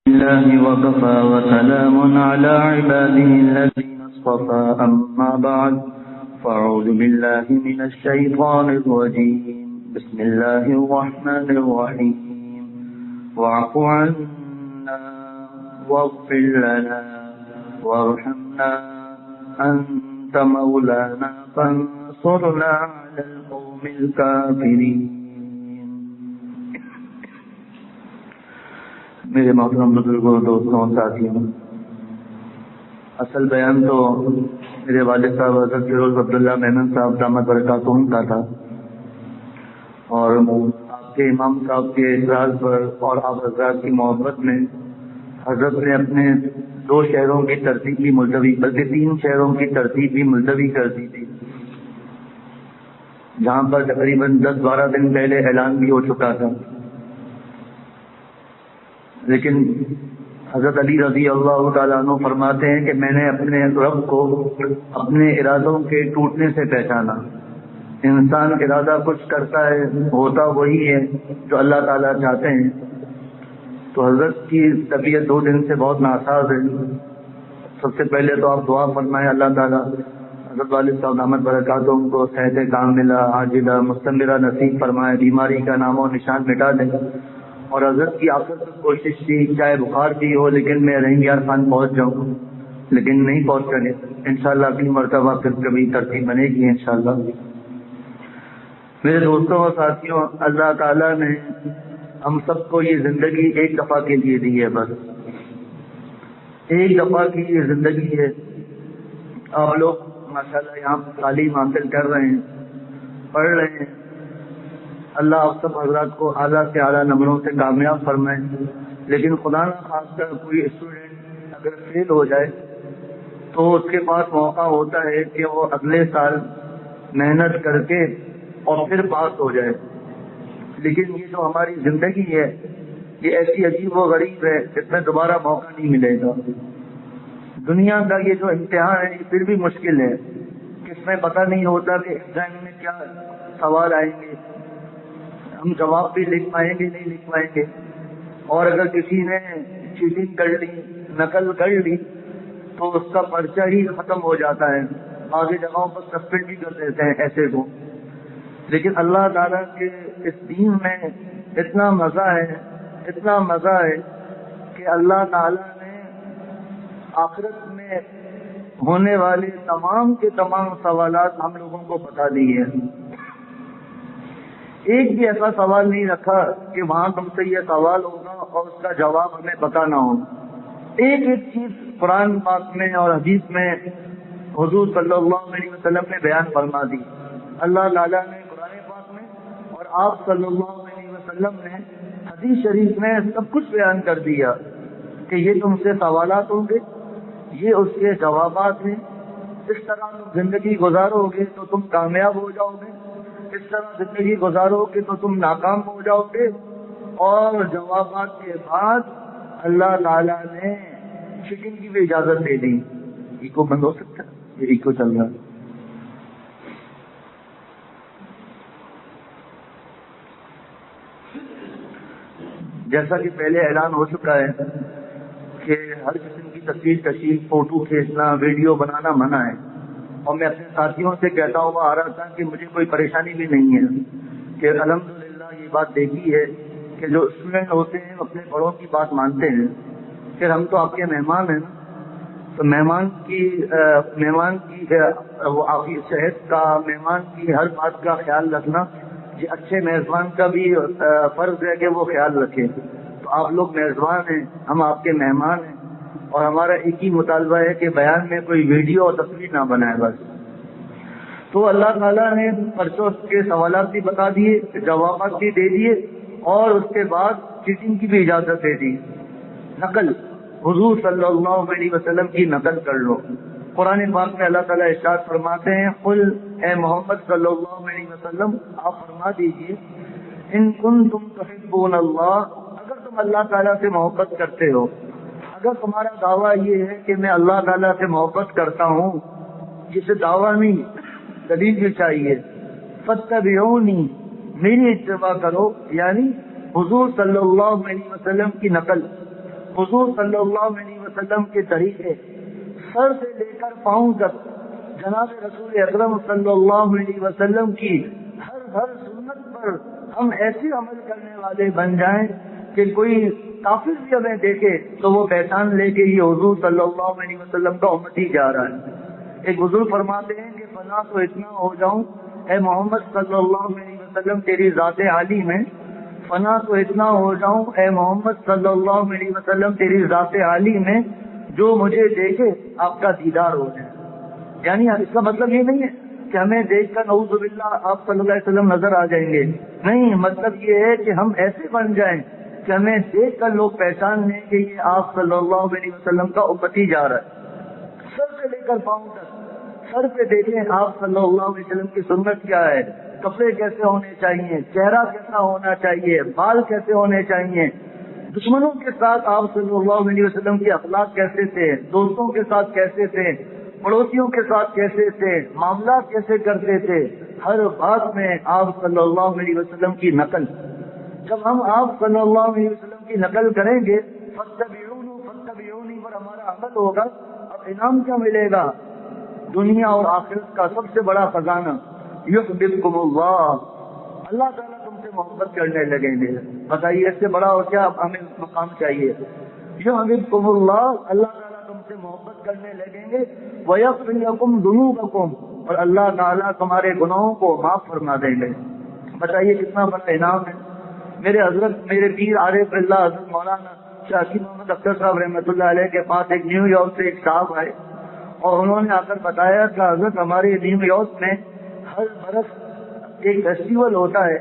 الله وكفى وسلام على عباده الذين اصطفى أما بعد فأعوذ بالله من الشيطان الرجيم بسم الله الرحمن الرحيم واعف عنا واغفر لنا وارحمنا أنت مولانا فانصرنا على القوم الكافرين. میرے محترم بزرگوں، دوستوں، ساتھیوں، اصل بیان تو میرے والد صاحب حضرت فیروز عبداللہ محمد صاحب دامت برکاتہم کا تھا، اور آپ کے امام صاحب کے اعزاز پر اور آپ حضرات کی محبت میں حضرت نے اپنے 2 شہروں کی ترتیب بھی ملتوی، بلکہ 3 شہروں کی ترتیب بھی ملتوی کر دی تھی، جہاں پر تقریباً 10-12 دن پہلے اعلان بھی ہو چکا تھا. لیکن حضرت علی رضی اللہ تعالیٰ عنہ فرماتے ہیں کہ میں نے اپنے رب کو اپنے ارادوں کے ٹوٹنے سے پہچانا. انسان ارادہ کچھ کرتا ہے، ہوتا وہی ہے جو اللہ تعالیٰ چاہتے ہیں. تو حضرت کی طبیعت 2 دن سے بہت ناساز ہے. سب سے پہلے تو آپ دعا فرمائیں اللہ تعالیٰ حضرت والد صاحب دامت برکاتہم کو صحت کاملہ عاجلہ مستمرہ نصیب فرمائے، بیماری کا نام و نشان مٹا دیں. اور حضرت کی آخر تک کوشش تھی چاہے بخار کی ہو لیکن میں رحیم خان پہنچ جاؤں، لیکن نہیں پہنچ سکے. انشاءاللہ اگلی مرتبہ پھر کبھی ترتیب بنے گی انشاءاللہ. میرے دوستوں اور ساتھیوں، اللہ تعالیٰ نے ہم سب کو یہ زندگی ایک دفعہ کے لیے دی ہے، بس ایک دفعہ کی یہ زندگی ہے. آپ لوگ ماشاءاللہ یہاں تعلیم حاصل کر رہے ہیں، پڑھ رہے ہیں. اللہ آپ سب حضرات کو اعلیٰ سے اعلیٰ نمبروں سے کامیاب فرمائے. لیکن خدا نہ خواستہ کوئی اسٹوڈنٹ اگر فیل ہو جائے تو اس کے پاس موقع ہوتا ہے کہ وہ اگلے سال محنت کر کے اور پھر پاس ہو جائے. لیکن یہ جو ہماری زندگی ہے یہ ایسی عجیب و غریب ہے، اس میں دوبارہ موقع نہیں ملے گا. دنیا کا یہ جو امتحان ہے یہ پھر بھی مشکل ہے کہ اس میں پتہ نہیں ہوتا کہ ایگزام میں کیا سوال آئیں گے، ہم جواب بھی لکھ پائیں گے نہیں لکھ پائیں گے. اور اگر کسی نے چیٹنگ کر لی، نقل کر لی تو اس کا پرچہ ہی ختم ہو جاتا ہے. آگے جگہوں پر سسپینڈ بھی کر دیتے ہیں ایسے کو. لیکن اللہ تعالیٰ کے اس دین میں اتنا مزہ ہے، اتنا مزہ ہے کہ اللہ تعالیٰ نے آخرت میں ہونے والے تمام کے تمام سوالات ہم لوگوں کو بتا دیے ہیں. ایک بھی ایسا سوال نہیں رکھا کہ وہاں تم سے یہ سوال ہوگا اور اس کا جواب ہمیں پتہ نہ ہو. ایک ایک چیز قرآن پاک میں اور حدیث میں حضور صلی اللہ علیہ وسلم نے بیان فرما دی. اللہ تعالیٰ نے قرآن پاک میں اور آپ صلی اللہ علیہ وسلم نے حدیث شریف میں سب کچھ بیان کر دیا کہ یہ تم سے سوالات ہوں گے، یہ اس کے جوابات ہیں. اس طرح تم زندگی گزارو گے تو تم کامیاب ہو جاؤ گے، اس طرح زندگی گزارو گے تو تم ناکام ہو جاؤ گے. اور جوابات کے بعد اللہ تعالیٰ نے چیٹنگ کی بھی اجازت دے دی. ایکو بند ہو سکتا ہے، یہ ایکو چل رہا ہے. جیسا کہ پہلے اعلان ہو چکا ہے کہ ہر قسم کی تصویر کشی، فوٹو کھینچنا، ویڈیو بنانا منع ہے. اور میں اپنے ساتھیوں سے کہتا ہوا آ رہا تھا کہ مجھے کوئی پریشانی بھی نہیں ہے کہ الحمدللہ یہ بات دیکھی ہے کہ جو اسٹوڈنٹ ہوتے ہیں اپنے بڑوں کی بات مانتے ہیں. پھر ہم تو آپ کے مہمان ہیں، تو مہمان کی وہ آپ کی صحت کا، مہمان کی ہر بات کا خیال رکھنا یہ اچھے میزبان کا بھی فرض ہے کہ وہ خیال رکھے. تو آپ لوگ میزبان ہیں، ہم آپ کے مہمان ہیں، اور ہمارا ایک ہی مطالبہ ہے کہ بیان میں کوئی ویڈیو اور تصویر نہ بنائے بس. تو اللہ تعالیٰ نے پرچوں کے سوالات بھی بتا دیے، جوابات بھی دے دیے، اور اس کے بعد چیٹنگ کی بھی اجازت دے دی. نقل، حضور صلی اللہ علیہ وسلم کی نقل کر لو. قرآن پاک میں اللہ تعالیٰ ارشاد فرماتے ہیں، قل اے محمد صلی اللہ علیہ وسلم آپ فرما دیجئے، ان کنتم تحبون اللہ، اگر تم اللہ تعالیٰ سے محبت کرتے ہو، اگر تمہارا دعویٰ یہ ہے کہ میں اللہ تعالیٰ سے محبت کرتا ہوں، جسے دعویٰ نہیں دلیل بھی چاہیے، فاتبعونی، میری اتباع کرو، یعنی حضور صلی اللہ علیہ وسلم کی نقل. حضور صلی اللہ علیہ وسلم کے طریقے سر سے لے کر پاؤں تک جناب رسول اکرم صلی اللہ علیہ وسلم کی ہر سنت پر ہم ایسے عمل کرنے والے بن جائیں کہ کوئی کافر بھی ہمیں دیکھے تو وہ پہچان لے کے یہ حضور صلی اللہ علیہ وسلم کا امتی جا رہا ہے۔ ایک بزرگ فرماتے ہیں کہ فنا تو اتنا ہو جاؤں اے محمد صلی اللہ علیہ وسلم تیری ذات عالی میں، فنا تو اتنا ہو جاؤں اے محمد صلی اللہ علیہ وسلم تیری ذات عالی میں، جو مجھے دیکھے آپ کا دیدار ہو جائے۔ یعنی اس کا مطلب یہ نہیں ہے کہ ہمیں دیکھ کر نعوذ باللہ آپ صلی اللہ علیہ وسلم نظر آ جائیں گے، نہیں، مطلب یہ ہے کہ ہم ایسے بن جائیں کہ ہمیں دیکھ کر لوگ پہچان لیں کہ یہ آپ صلی اللہ علیہ وسلم کا امتی جا رہا ہے۔ سر سے لے کر پاؤں تک سر پہ دیکھیں آپ صلی اللہ علیہ وسلم کی سنت کیا ہے، کپڑے کیسے ہونے چاہیے، چہرہ کیسا ہونا چاہیے، بال کیسے ہونے چاہیے، دشمنوں کے ساتھ آپ صلی اللہ علیہ وسلم کے اخلاق کیسے تھے، دوستوں کے ساتھ کیسے تھے، پڑوسیوں کے ساتھ کیسے تھے، معاملات کیسے کرتے تھے، ہر بات میں آپ صلی اللہ علیہ وسلم کی نقل۔ جب ہم آپ صلی اللہ علیہ وسلم کی نقل کریں گے فاتبعونی پر ہمارا عمل ہوگا، اب انعام کیا ملے گا؟ دنیا اور آخرت کا سب سے بڑا خزانہ، یحببکم اللہ، اللہ تعالیٰ تم سے محبت کرنے لگیں گے۔ بتائیے اس سے بڑا اور کیا ہمیں مقام چاہیے؟ یحببکم اللہ، اللہ تعالیٰ تم سے محبت کرنے لگیں گے، ویغفر لکم ذنوبکم، اور اللہ تعالیٰ تمہارے گناہوں کو معاف فرما دیں گے۔ بتائیے کتنا بڑا انعام ہے۔ میرے حضرت، میرے پیر عارف اللہ حضرت مولانا شاکر محمد اختر صاحب رحمۃ اللہ علیہ کے پاس ایک نیو یارک سے ایک صاحب آئے اور انہوں نے آ کر بتایا کہ حضرت ہمارے نیو یارک میں ہر برس ایک فیسٹیول ہوتا ہے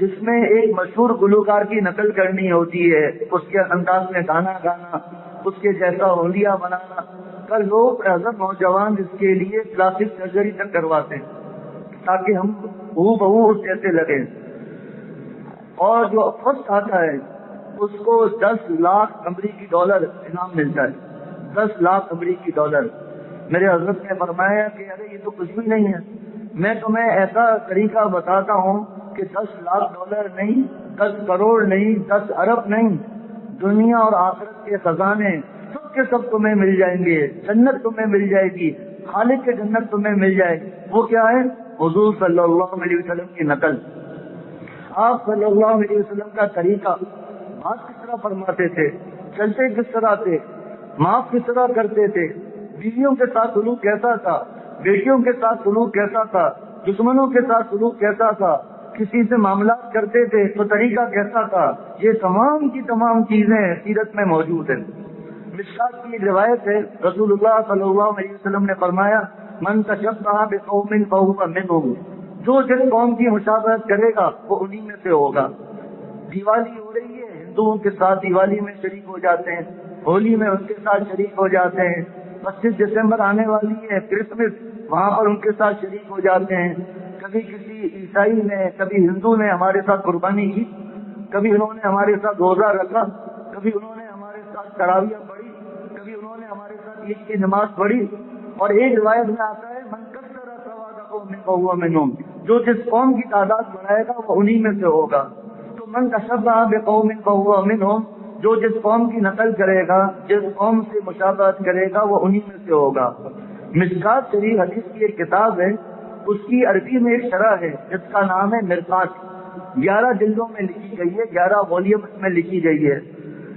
جس میں ایک مشہور گلوکار کی نقل کرنی ہوتی ہے، اس کے انداز میں گانا گانا، اس کے جیسا ہولیہ بنانا، کل لوگ حضرت نوجوان اس کے لیے پلاسٹک سرجری تک کرواتے ہیں تاکہ ہم بہو اس جیسے لگے، اور جو فرسٹ آتا ہے اس کو 10 لاکھ امریکی ڈالر انعام ملتا ہے، 10 لاکھ امریکی ڈالر۔ میرے حضرت نے فرمایا کہ ارے یہ تو کچھ بھی نہیں ہے، میں تمہیں ایسا طریقہ بتاتا ہوں کہ 10 لاکھ ڈالر نہیں، 10 کروڑ نہیں، 10 ارب نہیں، دنیا اور آخرت کے خزانے سب کے سب تمہیں مل جائیں گے، جنت تمہیں مل جائے گی، خالق کے جنت تمہیں مل جائے گی۔ وہ کیا ہے؟ حضور صلی اللہ علیہ وسلم کی نقل، آپ صلی اللہ علیہ وسلم کا طریقہ، بات کس طرح فرماتے تھے، چلتے کس طرح تھے، معاف کس طرح کرتے تھے، بیویوں کے ساتھ سلوک کیسا تھا، بیٹیوں کے ساتھ سلوک کیسا تھا، دشمنوں کے ساتھ سلوک کیسا تھا، کسی سے معاملات کرتے تھے تو طریقہ کیسا تھا، یہ تمام کی تمام چیزیں سیرت میں موجود ہیں۔ مشکات کی ایک روایت ہے، رسول اللہ صلی اللہ علیہ وسلم نے فرمایا من تشبہ بقوم فہو منہم، جو جس قوم کی مشابہت کرے گا وہ انہی میں سے ہوگا۔ دیوالی ہو رہی ہے، ہندوؤں کے ساتھ دیوالی میں شریک ہو جاتے ہیں، ہولی میں ان کے ساتھ شریک ہو جاتے ہیں، 25 دسمبر آنے والی ہے، کرسمس، وہاں پر ان کے ساتھ شریک ہو جاتے ہیں۔ کبھی کسی عیسائی نے، کبھی ہندو نے ہمارے ساتھ قربانی کی، کبھی انہوں نے ہمارے ساتھ روزہ رکھا، کبھی انہوں نے ہمارے ساتھ تراویح پڑھی، کبھی انہوں نے ہمارے ساتھ عید کی نماز پڑھی، اور ایک روایت میں آتا ہے من کثر ثوابهم فهو منهم، جو جس قوم کی تعداد بڑھائے گا وہ انہی میں سے ہوگا۔ تو من تشبہ بقوم فهو منهم، جو جس قوم کی نقل کرے گا، جس قوم سے مشابہت کرے گا وہ انہی میں سے ہوگا۔ مشکات شریف حدیث کی ایک کتاب ہے، اس کی عربی میں ایک شرح ہے جس کا نام ہے مرقات، 11 جلدوں میں لکھی گئی ہے، 11 والیومز میں لکھی گئی ہے۔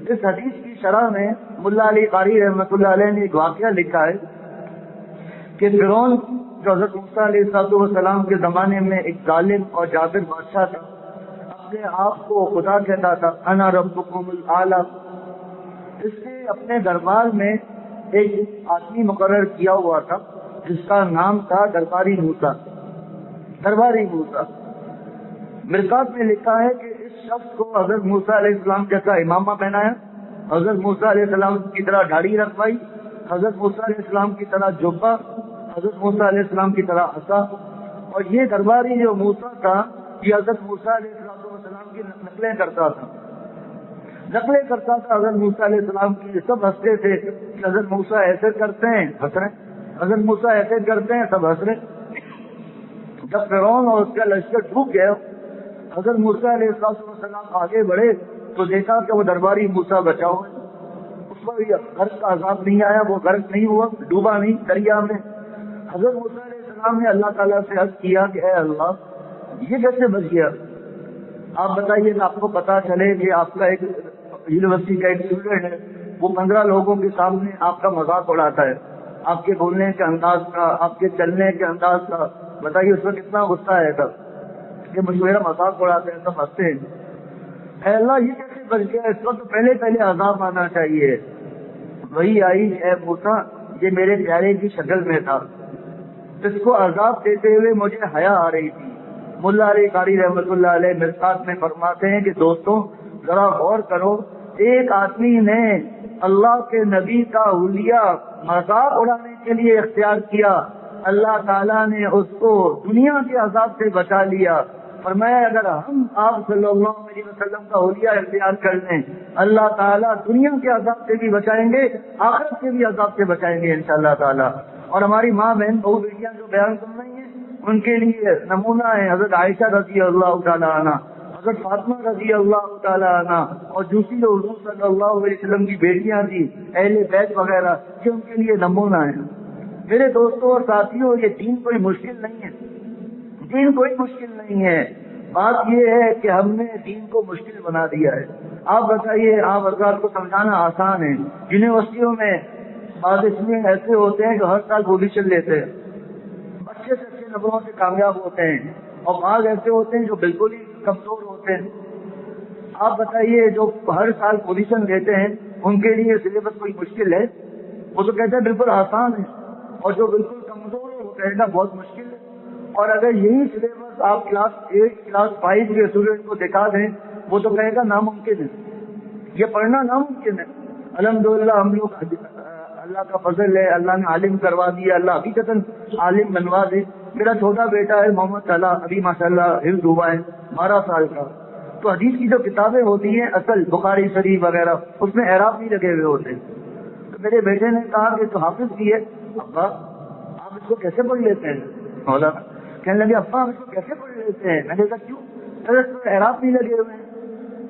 اس حدیث کی شرح میں ملا علی قاری رحمۃ اللہ علیہ نے ایک واقعہ لکھا ہے کہ فرعون جو حضرت موسیٰ علیہ السلام کے زمانے میں ایک ظالم اور جابر بادشاہ تھا، اپنے آپ کو خدا کہتا تھا، انا ربکم الاعلی۔ اس نے اپنے دربار میں ایک آدمی مقرر کیا ہوا تھا جس کا نام تھا درباری موسیٰ۔ درباری موسیٰ، مرقات میں لکھا ہے کہ اس شخص کو حضرت موسیٰ علیہ السلام جیسا امامہ پہنایا، حضرت موسیٰ علیہ السلام کی طرح داڑھی رکھوائی، حضرت موسیٰ علیہ السلام کی طرح جبہ، حضرت موسیٰ علیہ السلام کی طرح عصا، اور یہ درباری جو موسیٰ تھا یہ حضرت موسیٰ علیہ السلام کی نقلیں کرتا تھا، حضرت موسیٰ علیہ السلام کی۔ سب ہنستے تھے کہ حضرت موسیٰ ایسے کرتے ہیں، ہنس رہے، حضرت موسیٰ ایسے کرتے ہیں، سب ہنس رہے۔ جب فرعون اور اس کا لشکر ڈوب گیا، حضرت موسیٰ علیہ السلام آگے بڑھے تو دیکھا کہ وہ درباری موسیٰ بچا ہوا ہے، پر غرق کا عذاب نہیں آیا، وہ غرق نہیں ہوا، ڈوبا نہیں دریا میں۔ حضرت موسیٰ علیہ السلام نے اللہ تعالیٰ سے عرض کیا کہ اے اللہ یہ کیسے بچ گیا؟ آپ بتائیے کہ آپ کو پتا چلے کہ آپ کا ایک یونیورسٹی کا ایک اسٹوڈنٹ ہے، وہ 15 لوگوں کے سامنے آپ کا مذاق اڑاتا ہے، آپ کے بولنے کے انداز کا، آپ کے چلنے کے انداز کا، بتائیے اس میں کتنا غصہ آئے گا کہ مجھے میرا مذاق اڑاتے ہیں، سب ہنستے ہیں۔ اے اللہ یہ کیسے بچ گیا؟ اس وقت پہلے عذاب آنا چاہیے۔ وہی آئی اے موسیٰ یہ میرے پیارے کی شکل میں تھا، اس کو عذاب دیتے ہوئے مجھے حیا آ رہی تھی۔ ملا علی قاری رحمۃ اللہ علیہ مرقات میں فرماتے ہیں کہ دوستوں ذرا غور کرو، ایک آدمی نے اللہ کے نبی کا حلیہ مذاق اڑانے کے لیے اختیار کیا، اللہ تعالیٰ نے اس کو دنیا کے عذاب سے بچا لیا۔ فرمایا اگر ہم آپ صلی اللہ علیہ وسلم کا حلیہ اختیار کر لیں، اللہ تعالیٰ دنیا کے عذاب سے بھی بچائیں گے، آخرت کے بھی عذاب سے بچائیں گے انشاءاللہ تعالیٰ۔ اور ہماری ماں بہن بہو بیٹیاں جو بیان سن رہی ہیں ان کے لیے نمونہ ہے حضرت عائشہ رضی اللہ تعالیٰ عنہ، حضرت فاطمہ رضی اللہ تعالیٰ عنہ، اور دوسری جو حضور صلی اللہ علیہ وسلم کی بیٹیاں تھیں اہل بیت وغیرہ، یہ ان کے لیے نمونہ ہے۔ میرے دوستوں اور ساتھیوں یہ دین کوئی مشکل نہیں ہے، دین کوئی مشکل نہیں ہے، بات یہ ہے کہ ہم نے دین کو مشکل بنا دیا ہے۔ آپ بتائیے، آپ حضرات کو سمجھانا آسان ہے، یونیورسٹیوں میں بعض اسٹوڈنٹ ایسے ہوتے ہیں جو ہر سال پوزیشن لیتے ہیں، اچھے سے اچھے نمبروں سے کامیاب ہوتے ہیں، اور بعض ایسے ہوتے ہیں جو بالکل ہی کمزور ہوتے ہیں۔ آپ بتائیے جو ہر سال پوزیشن لیتے ہیں ان کے لیے سلیبس کوئی مشکل ہے؟ وہ تو کہتے ہیں بالکل آسان ہے، اور جو بالکل کمزور ہے وہ کہے گا بہت مشکل ہے۔ اور اگر یہی سلیبس آپ کلاس 8 کلاس 5 کے اسٹوڈنٹ کو دکھا دیں وہ تو کہے گا ناممکن ہے، یہ پڑھنا ناممکن ہے۔ الحمدللہ ہم لوگ اللہ کا فضل ہے، اللہ نے عالم کروا دیا، اللہ حقیقتاً عالم بنوا دے۔ میرا چھوٹا بیٹا ہے محمد طلحہ، ابھی ماشاءاللہ حفظ ہوا ہے 12 سال کا، تو حدیث کی جو کتابیں ہوتی ہیں اصل بخاری شریف وغیرہ اس میں اعراب نہیں لگے ہوئے ہوتے، تو میرے بیٹے نے کہا کہ تو حافظ بھی ہے، ابا آپ اس کو کیسے پڑھ لیتے ہیں؟ مولانا کہنے لگے ابا آپ اس کو کیسے پڑھ لیتے ہیں؟ میں نے کہا کیوں؟ اعراب نہیں لگے ہوئے ہیں۔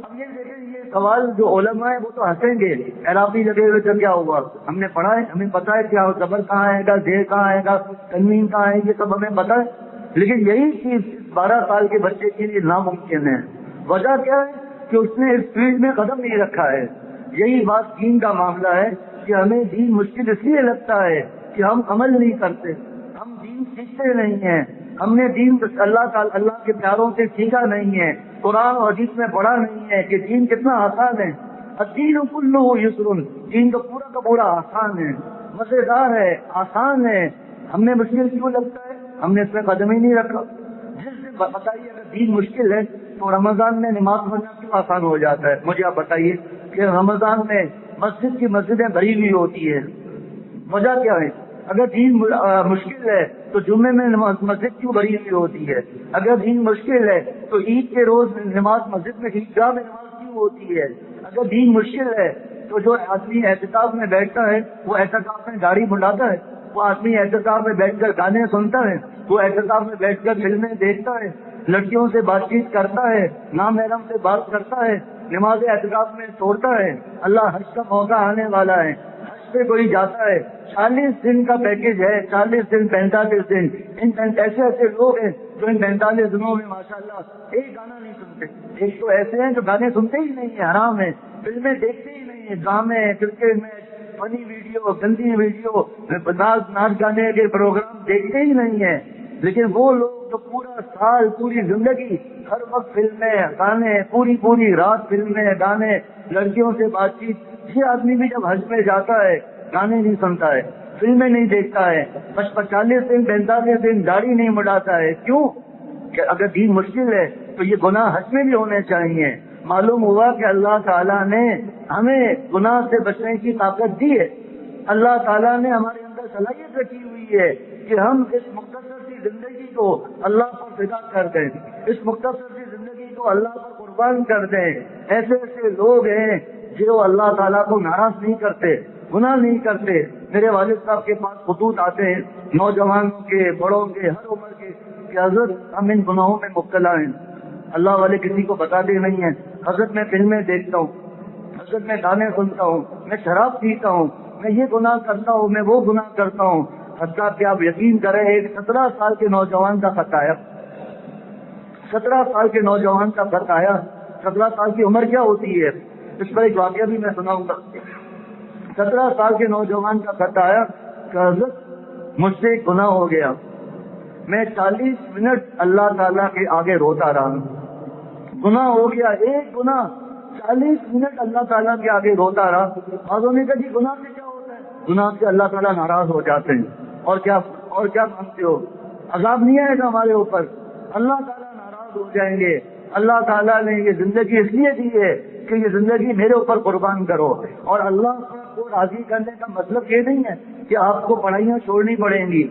اب یہ دیکھیں یہ سوال جو علماء ہیں وہ تو ہنسیں گے، اعراب نہیں لگے ہوئے تو کیا ہوا؟ ہم نے پڑھا ہے، ہمیں پتا ہے کیا زبر کہاں آئے گا، زیر کہاں آئے گا، تنوین کہاں ہے، یہ سب ہمیں پتا ہے، لیکن یہی چیز 12 سال کے بچے کے لیے ناممکن ہے۔ وجہ کیا ہے کہ اس نے اس فیلڈ میں قدم نہیں رکھا ہے۔ یہی بات دین کا معاملہ ہے کہ ہمیں دین مشکل اس لیے لگتا ہے کہ ہم عمل نہیں کرتے، ہم دین سیکھتے نہیں ہیں، ہم نے دین اللہ کے پیاروں سے سیکھا نہیں ہے، قرآن اور حدیث میں پڑھا نہیں ہے کہ دین کتنا آسان ہے۔ الدین کلہ یسر، دین تو پورا کا پورا آسان ہے، مزیدار ہے، آسان ہے، ہم نے مشکل کیوں لگتا ہے؟ ہم نے اس میں قدم ہی نہیں رکھا۔ جس سے بتائیے اگر دین مشکل ہے تو رمضان میں نماز پڑھنا کیوں آسان ہو جاتا ہے؟ مجھے آپ بتائیے کہ رمضان میں مسجد کی مسجدیں بھری ہوئی ہوتی ہے، وجہ کیا ہے؟ اگر دین مشکل ہے تو جمعے میں مسجد کیوں بھری ہوئی ہوتی ہے؟ اگر دین مشکل ہے تو عید کے روز نماز مسجد میں عیدگاہ میں نماز کیوں ہوتی ہے؟ اگر دین مشکل ہے تو جو آدمی اعتکاف میں بیٹھتا ہے وہ اعتکاف میں داڑھی منڈاتا ہے، وہ آدمی اعتکاف میں بیٹھ کر گانے سنتا ہے، وہ اعتکاف میں بیٹھ کر فلمیں دیکھتا ہے، لڑکیوں سے بات چیت کرتا ہے، نامحرم سے بات کرتا ہے، نماز اعتکاف میں چھوڑتا ہے۔ اللہ حج کا موقع آنے والا ہے، حج پہ کوئی جاتا ہے، 40 دن کا پیکج ہے، 40 دن 45 دن، ایسے لوگ ہیں جو ان 45 دنوں میں ماشاءاللہ ایک گانا نہیں سنتے۔ ایک تو ایسے ہیں جو گانے سنتے ہی نہیں ہیں، حرام ہے، فلمیں دیکھتے ہی نہیں ہیں، ڈرامے، کرکٹ میچ، فنی ویڈیو، گندی ویڈیو، ناچ گانے کے پروگرام دیکھتے ہی نہیں ہیں۔ لیکن وہ لوگ جو پورا سال پوری زندگی ہر وقت فلمیں گانے، پوری رات فلمیں گانے، لڑکیوں سے بات چیت، یہ آدمی بھی جب حج میں جاتا ہے گانے نہیں سنتا ہے، فلمیں نہیں دیکھتا ہے، بس 40 دن 45 دن داڑھی نہیں مڈاتا ہے۔ کیوں؟ کہ اگر دین مشکل ہے تو یہ گناہ حج میں بھی ہونے چاہیے۔ معلوم ہوا کہ اللہ تعالیٰ نے ہمیں گناہ سے بچنے کی طاقت دی ہے، اللہ تعالیٰ نے ہمارے اندر صلاحیت رکھی ہوئی ہے کہ ہم اس مختصر سی زندگی کو اللہ پر فدا کر دیں، اس مختصر سی زندگی کو اللہ پر قربان کر دیں۔ ایسے لوگ ہیں جو اللہ تعالیٰ کو ناراض نہیں کرتے، گناہ نہیں کرتے۔ میرے والد صاحب کے پاس خطوط آتے ہیں نوجوانوں کے، بڑوں کے، ہر عمر کے، کہ حضرت ہم ان گناہوں میں مبتلا ہیں، اللہ والے کسی کو بتاتے نہیں ہیں، حضرت میں فلمیں دیکھتا ہوں، حضرت میں گانے سنتا ہوں، میں شراب پیتا ہوں، میں یہ گناہ کرتا ہوں، میں وہ گناہ کرتا ہوں۔ حتیٰ کہ آپ یقین کریں ایک 17 سال کے نوجوان کا خط آیا، 17 سال کے نوجوان کا خط آیا۔ 17 سال کی عمر کیا ہوتی ہے، اس پر ایک واقعہ بھی میں سناؤں گا۔ 17 سال کے نوجوان کا خط آیا کہ حضرت مجھ سے ایک گناہ ہو گیا، میں 40 منٹ اللہ تعالیٰ کے آگے روتا رہا، گناہ ہو گیا، ایک گناہ 40 منٹ اللہ تعالیٰ کے آگے روتا رہا۔ بعضوں نے کہا جی گناہ سے کیا ہوتا ہے؟ گناہ سے اللہ تعالیٰ ناراض ہو جاتے ہیں۔ اور کیا مانتے ہو، عذاب نہیں آئے گا ہمارے اوپر، اللہ تعالیٰ ناراض ہو جائیں گے۔ اللہ تعالیٰ نے یہ زندگی اس لیے دی ہے کہ یہ زندگی میرے اوپر قربان کرو، اور اللہ کو راضی کرنے کا مطلب یہ نہیں ہے کہ آپ کو پڑھائیاں چھوڑنی پڑیں گی،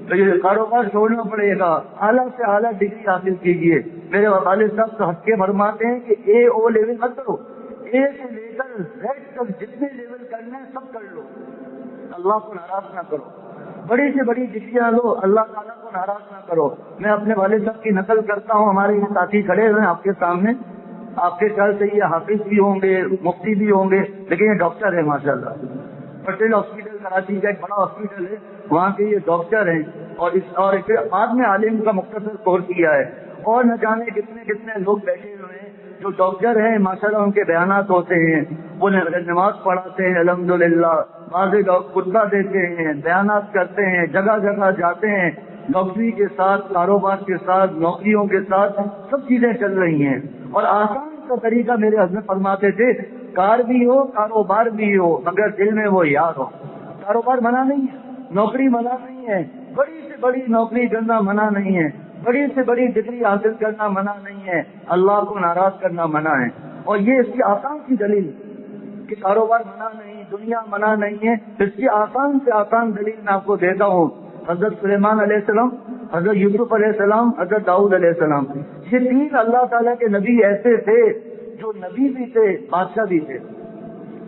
تو یہ کاروبار چھوڑنا پڑے گا، اعلیٰ سے اعلیٰ ڈگری حاصل کیجیے۔ میرے والد صاحب تو ہنس کے فرماتے ہیں کہ اے او لیول مت کرو، اے سے لے کر زیڈ تک جتنے لیول کرنا ہے سب کر لو، اللہ کو ناراض نہ کرو، بڑی سے بڑی ڈگریاں لو، اللہ تعالیٰ کو ناراض نہ کرو۔ میں اپنے والد صاحب کی نقل کرتا ہوں، ہمارے یہ ساتھی کھڑے ہوئے ہیں آپ کے سامنے، آپ کے خیال سے یہ حافظ بھی ہوں گے، مفتی بھی ہوں گے، لیکن یہ ڈاکٹر ہے ماشاءاللہ۔ پٹیل ہاسپٹل کراچی کا ایک بڑا ہاسپٹل ہے، وہاں کے یہ ڈاکٹر ہیں، اور بعد میں عالم کا مختصر کورس کیا ہے، اور نہ جانے کتنے کتنے لوگ بیٹھے ہوئے ہیں جو ڈاکٹر ہیں ماشاءاللہ، ان کے بیانات ہوتے ہیں، وہ نماز پڑھاتے ہیں الحمدللہ، بعض لوگ خطبہ دیتے ہیں، بیانات کرتے ہیں، جگہ جگہ جاتے ہیں، ڈاکٹری کے ساتھ، کاروبار کے ساتھ، نوکریوں کے ساتھ سب چیزیں چل رہی ہیں۔ اور آسان کا طریقہ میرے حضرت فرماتے تھے، کار بھی ہو کاروبار بھی ہو مگر دل میں وہ یار ہو۔ کاروبار منع نہیں ہے، نوکری منع نہیں ہے، بڑی سے بڑی نوکری کرنا منع نہیں ہے، بڑی سے بڑی ڈگری حاصل کرنا منع نہیں ہے، اللہ کو ناراض کرنا منع ہے۔ اور یہ اس کی آسان سی دلیل کہ کاروبار منع نہیں، دنیا منع نہیں ہے، اس کی آسان سے آسان دلیل میں آپ کو دیتا ہوں۔ حضرت سلیمان علیہ السلام، حضرت یوسف علیہ السلام، حضرت داؤد علیہ السلام، یہ 3 اللہ تعالیٰ کے نبی ایسے تھے جو نبی بھی تھے، بادشاہ بھی تھے۔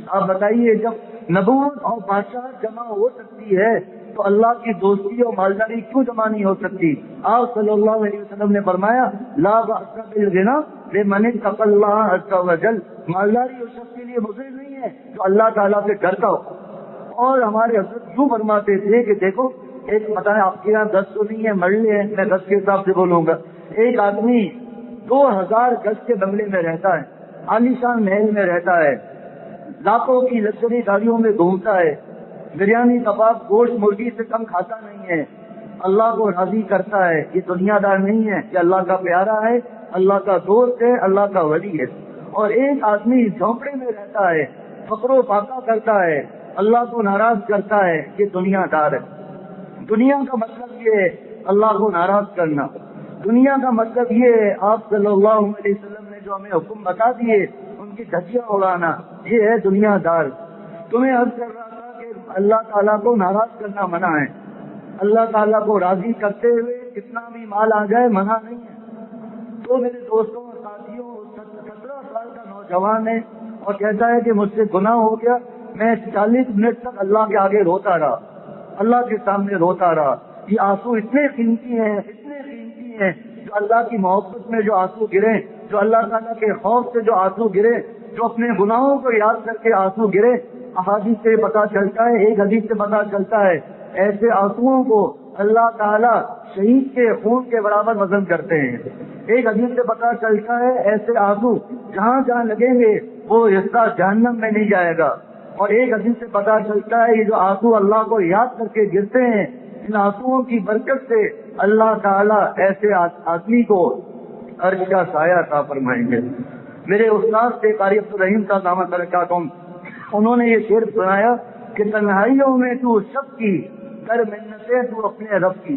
آپ بتائیے جب نبوت اور بادشاہ جمع ہو سکتی ہے تو اللہ کی دوستی اور مالداری کیوں جمع نہیں ہو سکتی؟ آپ صلی اللہ علیہ وسلم نے فرمایا لا بأس بالغنى لمن اتقى الله عز وجل، مالداری اس شخص کے لیے مضر نہیں ہے جو اللہ تعالیٰ سے ڈرتا ہو۔ اور ہمارے حضرت یوں فرماتے تھے کہ دیکھو، ایک پتہ ہے آپ کے یہاں گز تو نہیں ہے، مرلے ہیں، میں گز کے حساب سے بولوں گا، ایک آدمی 2000 گز کے بنگلے میں رہتا ہے، عالیشان محل میں رہتا ہے، لاکھوں کی لگژری گاڑیوں میں گھومتا ہے، بریانی کباب گوشت مرغی سے کم کھاتا نہیں ہے، اللہ کو راضی کرتا ہے، یہ دنیا دار نہیں ہے، یہ اللہ کا پیارا ہے، اللہ کا دوست ہے، اللہ کا ولی ہے۔ اور ایک آدمی جھونپڑے میں رہتا ہے، فقر و فاقہ کرتا ہے، اللہ کو ناراض کرتا ہے، یہ دنیا دار ہے۔ دنیا کا مطلب یہ ہے اللہ کو ناراض کرنا، دنیا کا مطلب یہ ہے آپ صلی اللہ علیہ وسلم نے جو ہمیں حکم بتا دیے ان کی دھجیاں اڑانا، یہ ہے دنیا دار۔ تمہیں عرض کر رہا تھا کہ اللہ تعالیٰ کو ناراض کرنا منع ہے، اللہ تعالیٰ کو راضی کرتے ہوئے کتنا بھی مال آ جائے منع نہیں ہے۔ تو میرے دوستوں اور ساتھیوں، 17 سال کا نوجوان ہے اور کہتا ہے کہ مجھ سے گناہ ہو گیا، میں 40 منٹ تک اللہ کے آگے روتا رہا، اللہ کے سامنے روتا رہا۔ یہ آنسو اتنے قیمتی ہیں، اتنے قیمتی ہیں، جو اللہ کی محبت میں جو آنسو گرے، جو اللہ تعالیٰ کے خوف سے جو آنسو گرے، جو اپنے گناہوں کو یاد کر کے آنسو گرے۔ احادیث سے پتا چلتا ہے، ایک حدیث سے پتا چلتا ہے، ایسے آنسوؤں کو اللہ تعالیٰ شہید کے خون کے برابر وزن کرتے ہیں۔ ایک حدیث سے پتا چلتا ہے ایسے آنسو جہاں جہاں لگیں گے وہ حصہ جہنم میں نہیں جائے گا۔ اور ایک حدیث سے پتا چلتا ہے یہ جو آنسو اللہ کو یاد کر کے گرتے ہیں، ان آنسوؤں کی برکت سے اللہ تعالیٰ ایسے آدمی کو عرش کا سایہ عطا فرمائیں گے۔ میرے استاد سے قاری عبدالرحیم صاحب دامت برکاتہم، انہوں نے یہ شعر سنایا کہ تنہائیوں میں تو سب کی کر منتیں تو اپنے رب کی۔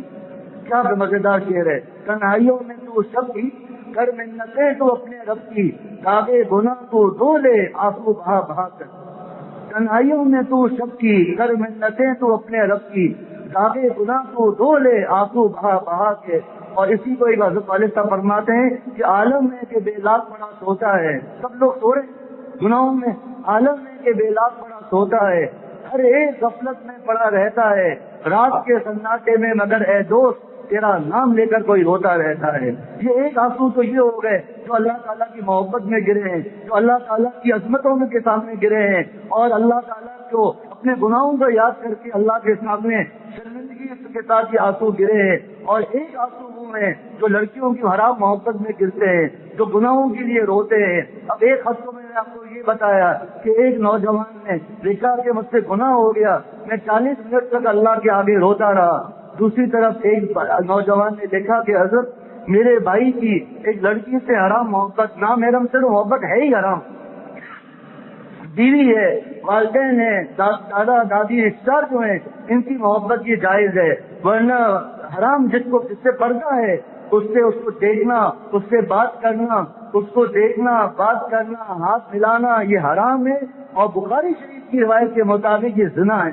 کیا مزیدار شعر ہے، تنہائیوں میں تو سب کی کر منتیں تو اپنے رب کی، داغے گناہ تو دھو لے آنسو بہا بہا کر۔ تنہائیوں میں تو سب کی کر منتیں تو اپنے رب کی، داغے گناہ تو دھو لے آنسو بہا بہا کے۔ اور اسی کو ایک حضرت والد صاحب فرماتے ہیں کہ عالم میں کہ بے لاک پڑا سوتا ہے، سب لوگ سو رہے گناہوں میں، عالم میں کہ بے لاک پڑا سوتا ہے، ہر ایک غفلت میں پڑا رہتا ہے، رات کے سناٹے میں مگر اے دوست تیرا نام لے کر کوئی روتا رہتا ہے. یہ ایک آنسو تو یہ ہو گئے جو اللہ تعالیٰ کی محبت میں گرے ہیں, جو اللہ تعالیٰ کی عظمتوں کے سامنے گرے ہیں, اور اللہ تعالیٰ کو اپنے گناہوں کو یاد کر کے اللہ کے سامنے شرمندگی کے ساتھ یہ آنسو گرے ہیں. اور ایک آنسو وہ ہیں جو لڑکیوں کی حرام محبت میں گرتے ہیں, جو گناہوں کے لیے روتے ہیں. اب ایک حد کو میں نے آپ کو یہ بتایا کہ ایک نوجوان نے دیکھا کہ مجھ سے گناہ ہو گیا, میں 40 منٹ تک اللہ کے آگے روتا رہا. دوسری طرف ایک نوجوان نے دیکھا کہ حضرت میرے بھائی کی ایک لڑکی سے حرام محبت, نامحرم سے محبت ہے ہی حرام, بیوی ہے, والدین ہیں, دادا دادی رشتہ جو ہیں ان کی محبت یہ جائز ہے, ورنہ حرام جس سے پردہ ہے اس کو دیکھنا, اس سے بات کرنا, اس کو دیکھنا, بات کرنا, ہاتھ ملانا یہ حرام ہے. اور بخاری شریف کی روایت کے مطابق یہ زنا ہے.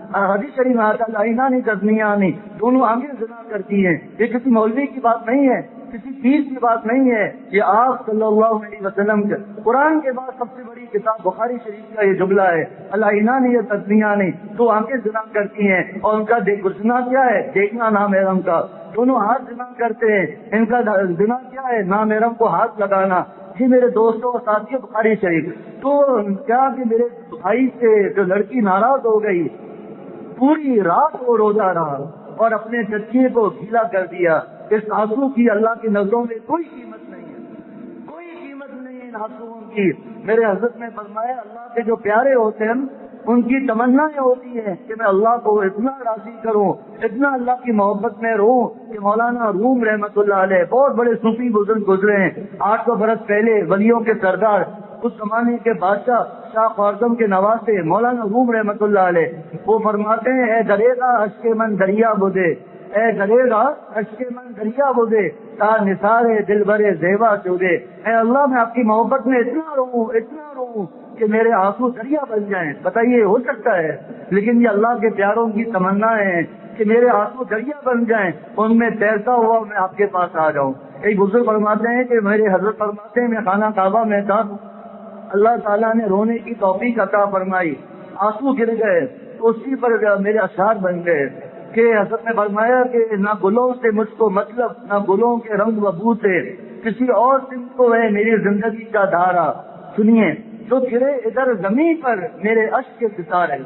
حدیث شریف میں آتا لعینانی تزنیانی, دونوں آنکھیں زنا کرتی ہیں. یہ کسی مولوی کی بات نہیں ہے, کسی پیر کی بات نہیں ہے, یہ آپ صلی اللہ علیہ وسلم کے قرآن کے بعد سب سے بڑی کتاب بخاری شریف کا یہ جملہ ہے. لعینانی تزنیانی, دو آنکھیں زنا کرتی ہیں, اور ان کا زنا کیا ہے؟ دیکھنا نامحرم کا. دونوں ہاتھ زنا کرتے ہیں, ان کا زنا کیا ہے؟ نامحرم کو ہاتھ لگانا. جی میرے دوستوں اور ساتھیوں, بخاری شریف تو کیا کہ میرے بھائی سے جو لڑکی ناراض ہو گئی, پوری رات وہ روتا رہا اور اپنے چچے کو گیلا کر دیا. اس آنسو کی اللہ کی نظروں میں کوئی قیمت نہیں ہے, کوئی قیمت نہیں ہے ان آنسوؤں کی. میرے حضرت نے فرمایا اللہ کے جو پیارے ہوتے ہیں ان کی تمنائیں ہوتی ہیں کہ میں اللہ کو اتنا راضی کروں, اتنا اللہ کی محبت میں رہوں کہ مولانا روم رحمت اللہ علیہ بہت بڑے صوفی بزرگ گزرے ہیں 800 برس پہلے, ولیوں کے سردار, اس زمانے کے بادشاہ شاہ خوارزم کے نواسے مولانا روم رحمت اللہ علیہ, وہ فرماتے ہیں اے دریغا اشک من دریا بدے, اے دریغا اشک من دریا بدے, تا نثار دل برے زیبا چودے. اے اللہ میں آپ کی محبت میں اتنا روؤں کہ میرے آنسو دریا بن جائیں. بتائیے ہو سکتا ہے؟ لیکن یہ اللہ کے پیاروں کی تمنا ہے کہ میرے آنسو دریا بن جائیں, ان میں تیرتا ہوا میں آپ کے پاس آ جاؤں. ایک بزرگ فرماتے ہیں کہ میرے حضرت فرماتے ہیں میں خانہ کعبہ میں تھا, اللہ تعالیٰ نے رونے کی توفیق عطا فرمائی, آنسو گر گئے, تو اسی پر میرے اشعار بن گئے کہ حضرت نے فرمایا کہ نہ گلوں سے مجھ کو مطلب, نہ گلوں کے رنگ و بو سے, کسی اور سمت کو ہے میری زندگی کا دھارا. سنیے, جو گرے ادھر زمین پر میرے اشک کے ستارے,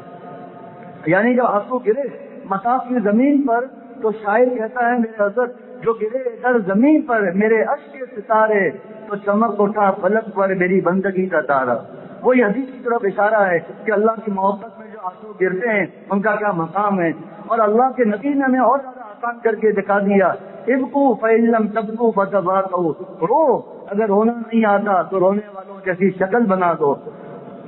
یعنی جب آنسو گرے مساف کی زمین پر تو شاعر کہتا ہے میرے حضرت جو گرے ادھر زمین پر میرے اشک کے ستارے, تو چمک اٹھا فلک پر میری بندگی کا تارا. وہی حدیث کی طرف اشارہ ہے کہ اللہ کی محبت میں جو آنسو گرتے ہیں ان کا کیا مقام ہے. اور اللہ کے نبی نے ہمیں اور زیادہ آسان کر کے دکھا دیا, ابکو فإن تبکو فتباکو, رو اگر رونا نہیں آتا تو رونے والوں جیسی شکل بنا دو,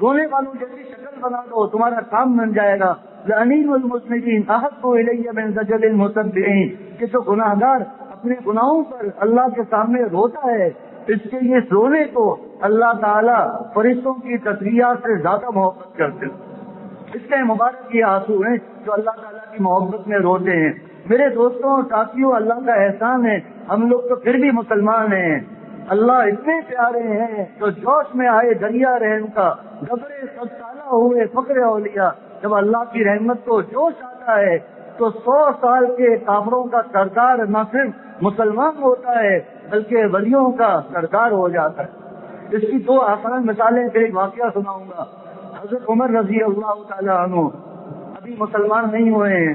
رونے والوں جیسی شکل بنا دو, تمہارا کام بن جائے گا. لعنین المذنبین احب الی من زجل المتبعین, کہ جو گناہگار اپنے گناہوں پر اللہ کے سامنے روتا ہے اس کے یہ رونے کو اللہ تعالیٰ فرشتوں کی تسبیحات سے زیادہ محبت کرتے ہیں. اس کے مبارک یہ آنسو ہیں جو اللہ تعالیٰ کی محبت میں روتے ہیں. میرے دوستوں اور ساتھیوں, اللہ کا احسان ہے ہم لوگ تو پھر بھی مسلمان ہیں. اللہ اتنے پیارے ہیں جو جوش میں آئے دریا رحم کا, گبرے سب تالا ہوئے فقر اولیاء. جب اللہ کی رحمت کو جوش آتا ہے تو 100 سال کے کافروں کا سردار نہ صرف مسلمان ہوتا ہے بلکہ ولیوں کا سردار ہو جاتا ہے. اس کی 2 آسان مثالیں پھر ایک واقعہ سناؤں گا. حضرت عمر رضی اللہ تعالیٰ عنہ ابھی مسلمان نہیں ہوئے ہیں,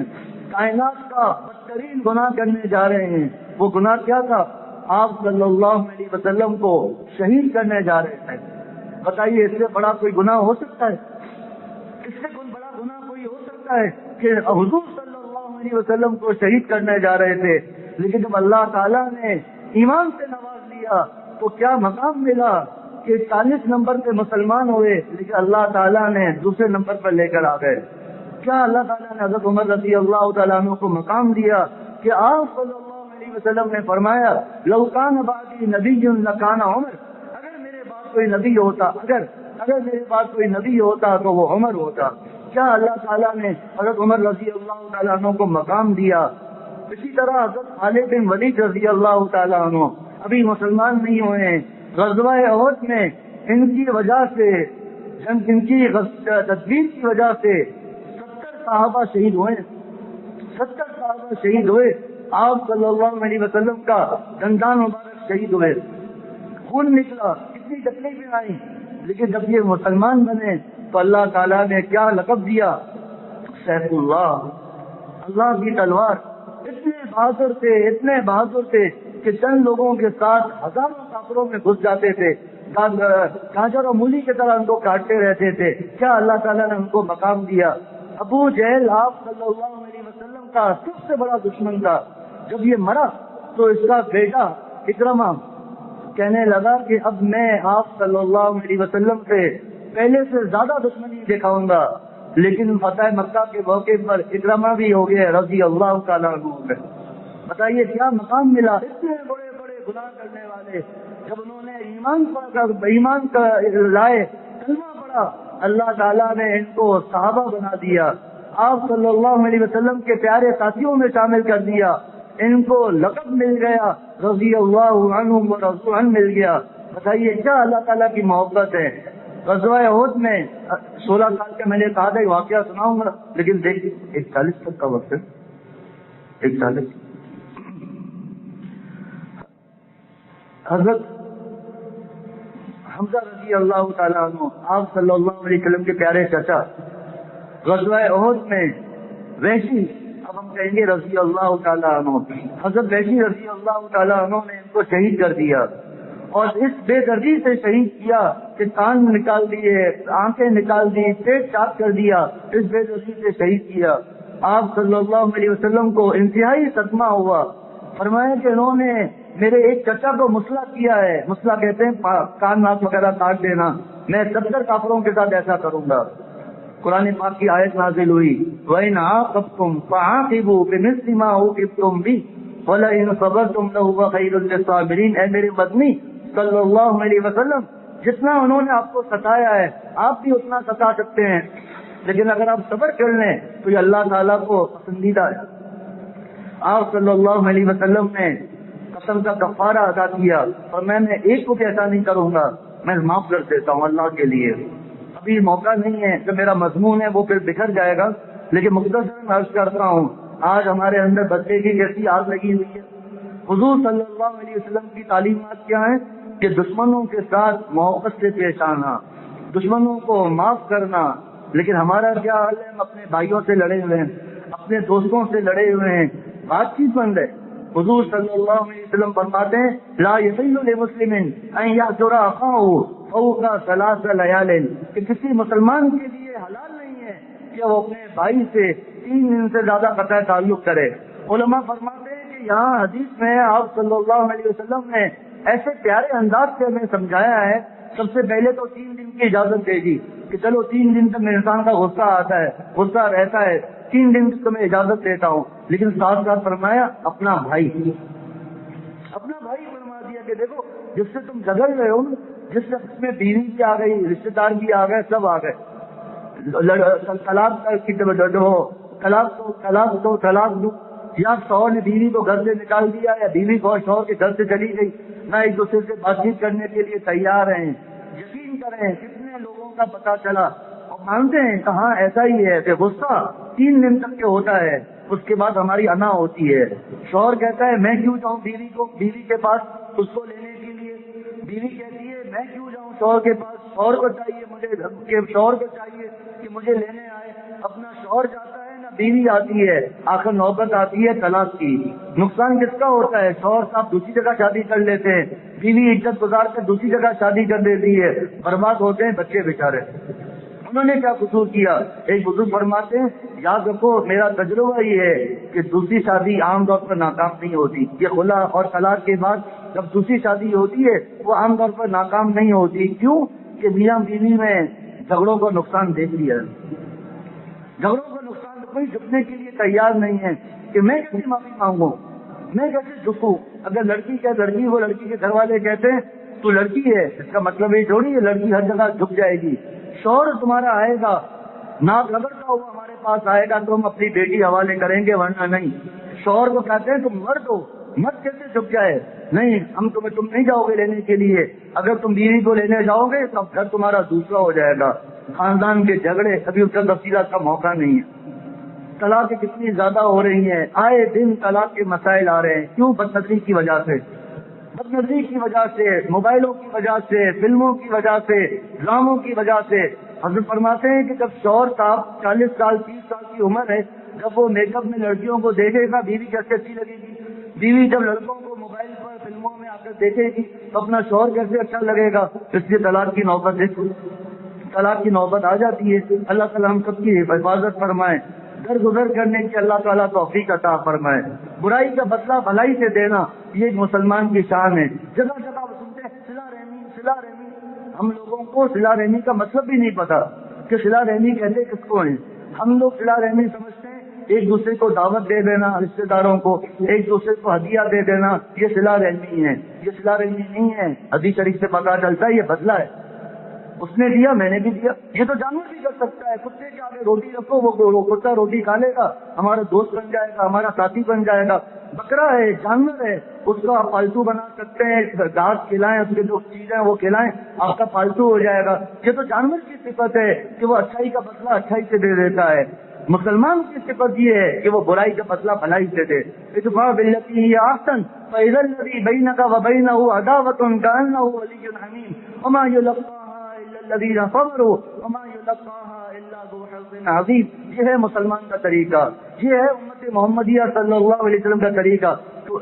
کائنات کا بدترین گناہ کرنے جا رہے ہیں. وہ گناہ کیا تھا؟ آپ صلی اللہ علیہ وسلم کو شہید کرنے جا رہے تھے. بتائیے اس سے بڑا کوئی گناہ ہو سکتا ہے؟ اس سے کوئی بڑا گناہ کوئی ہو سکتا ہے کہ حضور صلی اللہ علیہ وسلم کو شہید کرنے جا رہے تھے, لیکن جب اللہ تعالیٰ نے ایمان سے نواز لیا تو کیا مقام ملا کہ 40 نمبر پہ مسلمان ہوئے, لیکن اللہ تعالیٰ نے دوسرے نمبر پر لے کر آ گئے. کیا اللہ تعالیٰ نے حضرت عمر رضی اللہ تعالیٰ عنہ کو مقام دیا کہ آپ صلی اللہ علیہ وسلم نے فرمایا لو کان بعدی نبی لکان عمر, اگر میرے بعد کوئی نبی ہوتا, اگر میرے بعد کوئی نبی ہوتا تو وہ عمر ہوتا. کیا اللہ تعالیٰ نے حضرت عمر رضی اللہ تعالیٰ عنہ کو مقام دیا. اسی طرح حضرت خالد بن ولید رضی اللہ تعالیٰ عنہ ابھی مسلمان نہیں ہوئے ہیں. غزوہ احد میں ان کی وجہ سے, ان کی تدبیر کی وجہ سے 70 صحابہ شہید ہوئے. 70 صحابہ شہید ہوئے. آپ صلی اللہ علیہ وسلم کا دندان مبارک شہید ہوئے، خون نکلا، کتنی تکلیفیں آئی، لیکن جب یہ مسلمان بنے تو اللہ تعالیٰ نے کیا لقب دیا؟ سیف اللہ، اللہ کی تلوار۔ اتنے بہادر تھے کہ چند لوگوں کے ساتھ ہزاروں کافروں میں گھس جاتے تھے، گاجر اور مولی کی طرح ان کو کاٹتے رہتے تھے۔ کیا اللہ تعالیٰ نے ان کو مقام دیا؟ ابو جہل آپ صلی اللہ علیہ وسلم کا سب سے بڑا دشمن تھا۔ جب یہ مرا تو اس کا بیٹا اکرمہ کہنے لگا کہ اب میں آپ صلی اللہ علیہ وسلم سے پہلے سے زیادہ دشمنی دکھاؤں گا، لیکن فتح مکہ کے موقع پر اکرمہ بھی ہو گئے رضی اللہ تعالیٰ عنہ۔ بتائیے کیا مقام ملا؟ اتنے بڑے بڑے گناہ کرنے والے جب انہوں نے ایمان کا لائے، کلمہ پڑھا، اللہ تعالیٰ نے ان کو صحابہ بنا دیا، آپ صلی اللہ علیہ وسلم کے پیارے ساتھیوں میں شامل کر دیا، ان کو لقب مل گیا، رضی اللہ عنہم ورضوا عنہ مل گیا۔ بتائیے کیا اللہ تعالیٰ کی محبت ہے۔ غزوہ احد میں 16 سال کا میں نے کہا تھا واقعہ سناؤں گا، لیکن دیکھیے 41 تک کا وقت ہے، 41۔ حضرت حمزہ رضی اللہ تعالیٰ عنہ آپ صلی اللہ علیہ وسلم کے پیارے چچا، غزوہ احد میں وحشی، اب ہم کہیں گے رضی اللہ تعالیٰ عنہ، حضرت وحشی رضی اللہ تعالیٰ عنہ نے ان کو شہید کر دیا، اور اس بے دردی سے شہید کیا کہ کان نکال دیے، آنکھیں نکال دی، پیٹ چاک کر دیا، اس بے دردی سے شہید کیا۔ آپ صلی اللہ علیہ وسلم کو انتہائی صدمہ ہوا، فرمایا کہ انہوں نے میرے ایک چچا کو مسلح کیا ہے، مسلح کہتے ہیں کان ناک وغیرہ کاٹ دینا، میں 70 کافروں کے ساتھ ایسا کروں گا۔ قرآن پاک کی آیت نازل ہوئی، وَإِنْ عَاقَبْتُمْ فَعَاقِبُوا بِمِثْلِ مَا عُوقِبْتُمْ بِهِ وَلَئِنْ صَبَرْتُمْ لَهُوَ خَيْرٌ لِّلصَّابِرِينَ۔ اے میرے مدنی صلی اللہ علیہ وسلم، جتنا انہوں نے آپ کو ستایا ہے آپ بھی اتنا ستا سکتے ہیں، لیکن اگر آپ صبر کر لیں تو یہ اللہ تعالیٰ کو پسندیدہ ہے۔ آپ صلی اللہ علیہ وسلم نے قسم کا کفارہ ادا کیا، اور میں ایک کو بھی ایسا نہیں کروں گا، میں معاف کر دیتا ہوں اللہ کے لیے۔ ابھی موقع نہیں ہے، جو میرا مضمون ہے وہ پھر بکھر جائے گا، لیکن مختصر عرض کرتا ہوں، آج ہمارے اندر بچے کی کیسی آگ لگی ہوئی ہے۔ حضور صلی اللہ علیہ وسلم کی تعلیمات کیا ہیں کہ دشمنوں کے ساتھ محبت سے پیش آنا، دشمنوں کو معاف کرنا، لیکن ہمارا کیا حال ہے؟ ہم اپنے بھائیوں سے لڑے ہوئے ہیں، اپنے دوستوں سے لڑے ہوئے ہیں، بات چیت بند ہے۔ حضور صلی اللہ علیہ وسلم فرماتے ہیں لا یحل لمسلم ان یحجر اخاہ فوق ثلاث لیال، کہ کسی مسلمان کے لیے حلال نہیں ہے کہ وہ اپنے بھائی سے 3 دن سے زیادہ قطع تعلق کرے۔ علماء فرماتے ہیں کہ یہاں حدیث میں آپ صلی اللہ علیہ وسلم نے ایسے پیارے انداز سے ہمیں سمجھایا ہے، سب سے پہلے تو 3 دن کی اجازت دے دی کہ چلو 3 دن تک انسان کا غصہ آتا ہے، غصہ رہتا ہے، 3 دن تک میں اجازت دیتا ہوں، لیکن ساتھ ساتھ فرمایا اپنا بھائی فرما دیا کہ دیکھو جس سے تم جھگڑ رہے ہو، جس سے اس میں بیوی بھی آ گئی، رشتے دار بھی آ گئے، سب آ گئے، طلاق دو، یا شوہر نے بیوی کو گھر سے نکال دیا یا بیوی کو شوہر کے گھر سے چلی گئی، نہ ایک دوسرے سے بات چیت کرنے کے لیے تیار ہیں۔ یقین کریں کتنے لوگوں کا پتہ چلا اور مانتے ہیں کہ ہاں ایسا ہی ہے کہ غصہ 3 دن تک کے ہوتا ہے، اس کے بعد ہماری انا ہوتی ہے۔ شوہر کہتا ہے میں کیوں جاؤں بیوی کے پاس اس کو لینے کے لیے، بیوی کہتی ہے میں کیوں جاؤں شوہر کے پاس، شوہر کو چاہیے کہ مجھے لینے آئے، اپنا شوہر جاتا ہے نہ بیوی آتی ہے، آخر نوبت آتی ہے طلاق کی۔ نقصان کس کا ہوتا ہے؟ شوہر صاحب دوسری جگہ شادی کر لیتے ہیں، بیوی عزت گزار کر دوسری جگہ شادی کر دیتی ہے، برباد ہوتے ہیں بچے بیچارے۔ انہوں نے کیا قصور کیا؟ ایک بزرگ فرماتے ہیں یاد رکھو میرا تجربہ یہ ہے کہ دوسری شادی عام طور پر ناکام نہیں ہوتی، یہ خلا اور طلاق کے بعد جب دوسری شادی ہوتی ہے وہ عام طور پر ناکام نہیں ہوتی۔ کیوں؟ کہ میاں بیوی میں جھگڑوں کو نقصان دیکھ لیا، جھگڑوں کو نقصان کوئی جھکنے کے لیے تیار نہیں ہے کہ میں کیسے معافی مانگوں، میں کیسے جھکوں۔ اگر لڑکی وہ لڑکی کے گھر والے کہتے ہیں تو لڑکی ہے، اس کا مطلب یہ تھوڑی ہے لڑکی ہر جگہ جھک جائے گی۔ شوہر تمہارا آئے گا ناک رگڑتا ہوا ہمارے پاس آئے گا تو ہم اپنی بیٹی حوالے کریں گے، ورنہ نہیں۔ شوہر کو کہتے ہیں تم مرد ہو، مرد کیسے جھک جائے؟ نہیں، تم نہیں جاؤ گے لینے کے لیے، اگر تم بیوی کو لینے جاؤ گے تو گھر تمہارا دوسرا ہو جائے گا، خاندان کے جھگڑے، ابھی اس کا تفصیلات کا موقع نہیں ہے۔ طلاق کتنی زیادہ ہو رہی ہیں، آئے دن طلاق کے مسائل آ رہے ہیں. کیوں؟ بد نظری کی وجہ سے، بد نظری کی وجہ سے، موبائلوں کی وجہ سے، فلموں کی وجہ سے، ڈراموں کی وجہ سے. حضرت فرماتے ہیں کہ جب شوہر صاحب 40 سال 30 سال کی عمر ہے، جب وہ میک اپ میں لڑکیوں کو دیکھے گا بیوی کیسے اچھی لگے گی؟ بیوی جب لڑکوں کو موبائل پر فلموں میں آ کر دیکھے گی تو اپنا شوہر کیسے اچھا لگے گا؟ اس لیے طلاق کی نوبت دیکھو، طلاق کی نوبت آ جاتی ہے. اللہ تعالیٰ ہم سب کی حفاظت فرمائے، درگزر کرنے کی اللہ تعالیٰ توفیق عطا فرمائے. برائی کا بدلہ بھلائی سے دینا یہ ایک مسلمان کی شان ہے. جگہ جگہ سنتے ہیں صلہ رحمی صلہ رحمی. ہم لوگوں کو صلہ رحمی کا مطلب بھی نہیں پتا کہ صلہ رحمی کہتے کس کو ہیں. ہم لوگ صلہ رحمی سمجھتے ہیں ایک دوسرے کو دعوت دے دینا، رشتے داروں کو ایک دوسرے کو ہدیہ دے دینا، یہ صلہ رحمی ہے. یہ صلہ رحمی نہیں ہے. حدیث شریف سے پتہ چلتا ہے یہ بدلہ ہے. اس نے دیا میں نے بھی دیا. یہ تو جانور بھی کر سکتا ہے. کتے کے آگے روٹی رکھو وہ کتا روٹی کھا لے گا، ہمارا دوست بن جائے گا، ہمارا ساتھی بن جائے گا. بکرا ہے، جانور ہے، اس کو آپ پالتو بنا سکتے ہیں. گھاس کھلائیں، اس کے جو چیزیں وہ کھلائیں، آپ کا پالتو ہو جائے گا. یہ تو جانور کی صفت ہے کہ وہ اچھائی کا بدلہ اچھائی سے دے دیتا ہے. مسلمان کی صفت یہ ہے کہ وہ برائی کا بدلہ بھلائی سے دے. ادفع بالتی ہی احسن فاذا الذی بینک وبینہ عداوۃ کأنہ ولی حمیم وما یلقاها الا الذین صبروا وما یلقاها الا ذو حظ عظیم. یہ ہے مسلمان کا طریقہ، یہ ہے امت محمدیہ صلی اللہ علیہ وسلم کا طریقہ. تو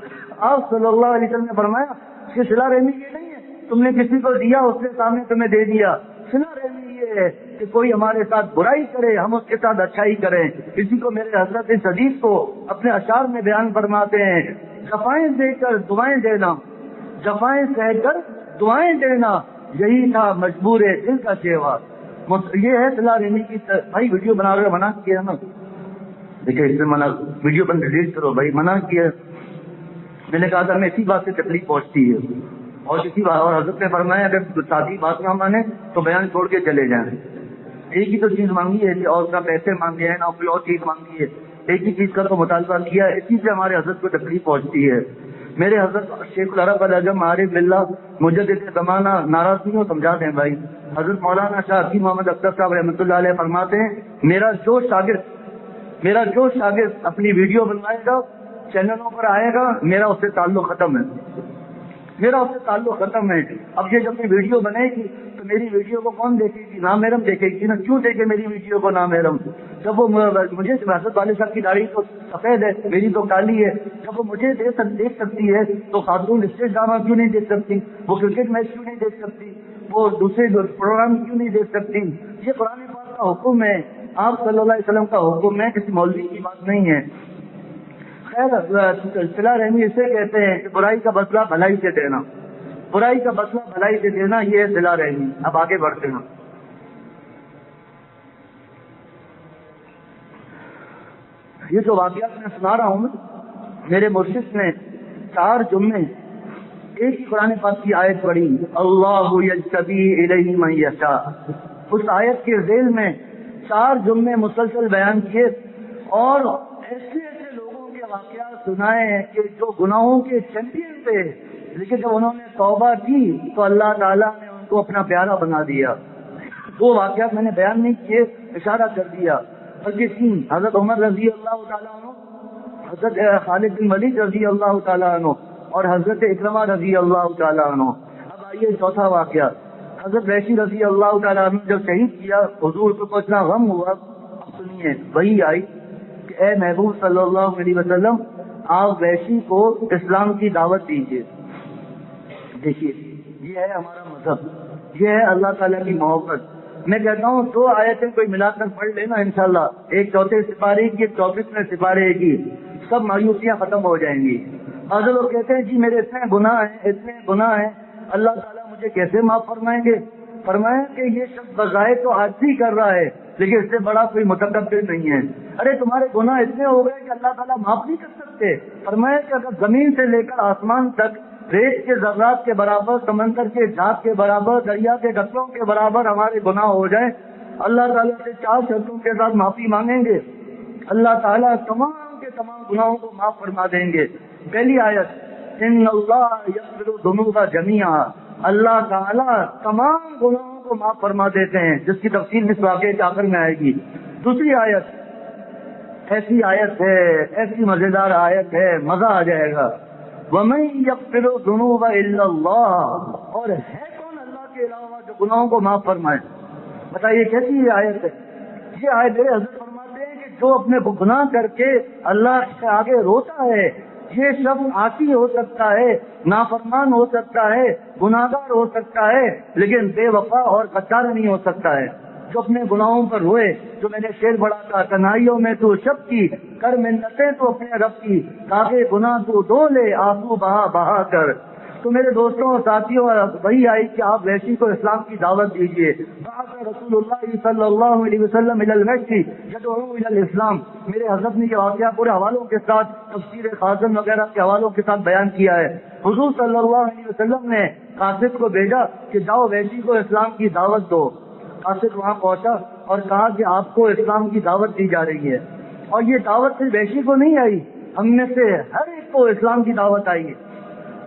آپ صلی اللہ علیہ وسلم نے فرمایا کہ صلہ رحمی یہ نہیں ہے تم نے کسی کو دیا اس نے سامنے تمہیں دے دیا. صلہ رحمی یہ ہے کہ کوئی ہمارے ساتھ برائی کرے ہم اس کے ساتھ اچھائی کریں. اسی کو میرے حضرت اس حدیث کو اپنے اشعار میں بیان فرماتے ہیں. جفائیں دے کر دعائیں دینا، جفائیں سہ کر دعائیں دینا، یہی تھا مجبور دل کا شیوا. یہ ہے صلہ رحمی کی. بھائی ویڈیو بنا رہے منع کیا نا، دیکھیں اس میں منع، ویڈیو بند ڈیلیٹ کرو بھائی، منع کیا. میں نے کہا تھا ہمیں اسی بات سے تکلیف پہنچتی ہے اور اسی بات، اور حضرت نے فرمایا اگر ساتھی بات نہ مانے تو بیان چھوڑ کے چلے جائیں. ایک ہی تو چیز مانگی ہے کہ اور کا پیسے مانگے ہیں نہ کوئی اور چیز مانگی ہے. ایک ہی چیز کا تو مطالبہ کیا ہے، اسی سے ہمارے حضرت کو تکلیف پہنچتی ہے. میرے حضرت شیخ العرب العجم عارف باللہ مجدد زمانہ ناراض نہیں ہو سمجھا دیں بھائی. حضرت مولانا شاہ حکیم محمد اختر صاحب رحمۃ اللہ علیہ فرماتے ہیں میرا جو شاگرد اپنی ویڈیو بنوائے گا چینلوں پر آئے گا میرا اس سے تعلق ختم ہے، میرا اس سے تعلق ختم ہے. اب یہ جب یہ ویڈیو بنے گی تو میری ویڈیو کو کون دیکھے گی؟ نامحرم دیکھے گی نا. کیوں دیکھے میری ویڈیو کو نامحرم؟ جب وہ مجھے حضرت والد صاحب کی داڑھی تو سفید ہے میری تو کالی ہے، جب وہ مجھے دیکھ سکتی ہے تو خاتون اسٹیج ڈرامہ کیوں نہیں دیکھ سکتی؟ وہ کرکٹ میچ کیوں نہیں دیکھ سکتی؟ وہ دوسرے پروگرام کیوں نہیں دیکھ سکتی؟ یہ قرآن پاک کا حکم ہے، آپ صلی اللہ علیہ وسلم کا حکم ہے، کسی مولوی کی بات نہیں ہے. صلہ رحمی اسے کہتے ہیں کہ برائی کا بدلہ بھلائی سے دینا، برائی کا بدلہ بھلائی سے دینا، یہ ہے صلہ رحمی. اب آگے بڑھتے ہیں. یہ جو واقعات میں سنا رہا ہوں میرے مرشد نے 4 جمعے ایک ہی قرآن پاک کی آیت پڑھی، اللہ یجتبی الیہ من یشاء. اس آیت کے ذیل میں 4 جمعے مسلسل بیان کیے اور ایسے لوگوں کے واقعات سنائے ہیں کہ جو گناہوں کے چیمپئن تھے لیکن جب انہوں نے توبہ کی تو اللہ تعالیٰ نے ان کو اپنا پیارا بنا دیا. 2 واقعات میں نے بیان نہیں کیے، اشارہ کر دیا، بلکہ 3. حضرت عمر رضی اللہ تعالیٰ عنہ، حضرت خالد بن ولید رضی اللہ تعالیٰ عنہ اور حضرت اکرمہ رضی اللہ تعالیٰ عنہ. اب آئیے 4تھا واقعہ. حضرت ویشی رضی اللہ تعالیٰ عنہ جب شہید کیا حضور کو اتنا غم ہوا. اب سنیے وہی آئی کہ اے محبوب صلی اللہ علیہ وسلم آپ ویشی کو اسلام کی دعوت دیجیے. دیکھیے یہ ہے ہمارا مذہب، یہ ہے اللہ تعالیٰ کی محبت. میں کہتا ہوں 2 آیتیں کوئی ملا کر پڑھ لینا انشاءاللہ، ایک 4 سپارے کی، ایک 24 سپارے کی، سب مایوسیاں ختم ہو جائیں گی. بعض لوگ کہتے ہیں جی میرے اتنے گناہ ہیں اللہ تعالیٰ مجھے کیسے معاف فرمائیں گے؟ فرمایا کہ یہ شخص بظاہر تو عاجزی کر رہا ہے لیکن اس سے بڑا کوئی متکبر نہیں ہے. ارے تمہارے گناہ اتنے ہو گئے کہ اللہ تعالیٰ معاف نہیں کر سکتے. فرمایا کہ اگر زمین سے لے کر آسمان تک ریت کے ذرات کے برابر، سمندر کے جھاگ کے برابر، دریا کے قطروں کے برابر ہمارے گناہ ہو جائیں، اللہ تعالیٰ سے 4 شرطوں کے ساتھ معافی مانگیں گے، اللہ تعالیٰ تمام کے تمام گناہوں کو معاف فرما دیں گے. پہلی آیت ان اللہ یغفر الذنوب جميعا، اللہ تعالیٰ تمام گناہوں کو معاف فرما دیتے ہیں، جس کی تفصیل اس واقعے کے آخر میں آئے گی. دوسری آیت ایسی آیت ہے، ایسی مزیدار آیت ہے، مزہ آ جائے گا. وَمَن يَغْفِرُ الذُّنُوبَ إِلَّا اللَّهُ، اور ہے کون اللہ کے علاوہ جو گناہوں کو معاف فرمائے؟ بتائیے کیسی یہ آیت ہے؟ یہ آیت ہے حضرت فرماتے ہیں کہ جو اپنے گناہ کر کے اللہ کے آگے روتا ہے، یہ شخص عاصی ہو سکتا ہے، نافرمان ہو سکتا ہے، گناہگار ہو سکتا ہے، لیکن بے وفا اور غدار نہیں ہو سکتا ہے. جو اپنے گناہوں پر روئے، جو میں نے شعر پڑھا تھا، تنہائیوں میں تو شب کی کر منتیں تو اپنے رب کی، تاکہ گناہ تو دو لے آنسو بہا بہا کر. تو میرے دوستوں اور ساتھیوں، وہی آئی کہ آپ ویشی کو اسلام کی دعوت دیجیے. رسول اللہ صلی اللہ علیہ وسلم الی الویشی یدعو الی الاسلام. میرے حضرت نے یہ واقعہ پورے حوالوں کے ساتھ، تفسیر خازن وغیرہ کے حوالوں کے ساتھ بیان کیا ہے. حضور صلی اللہ علیہ وسلم نے قاصد کو بھیجا کہ جاؤ ویشی کو اسلام کی دعوت دو. قاصد وہاں پہنچا اور کہا کہ آپ کو اسلام کی دعوت دی جا رہی ہے، اور یہ دعوت صرف ویشی کو نہیں آئی، ہم میں سے ہر ایک کو اسلام کی دعوت آئی ہے.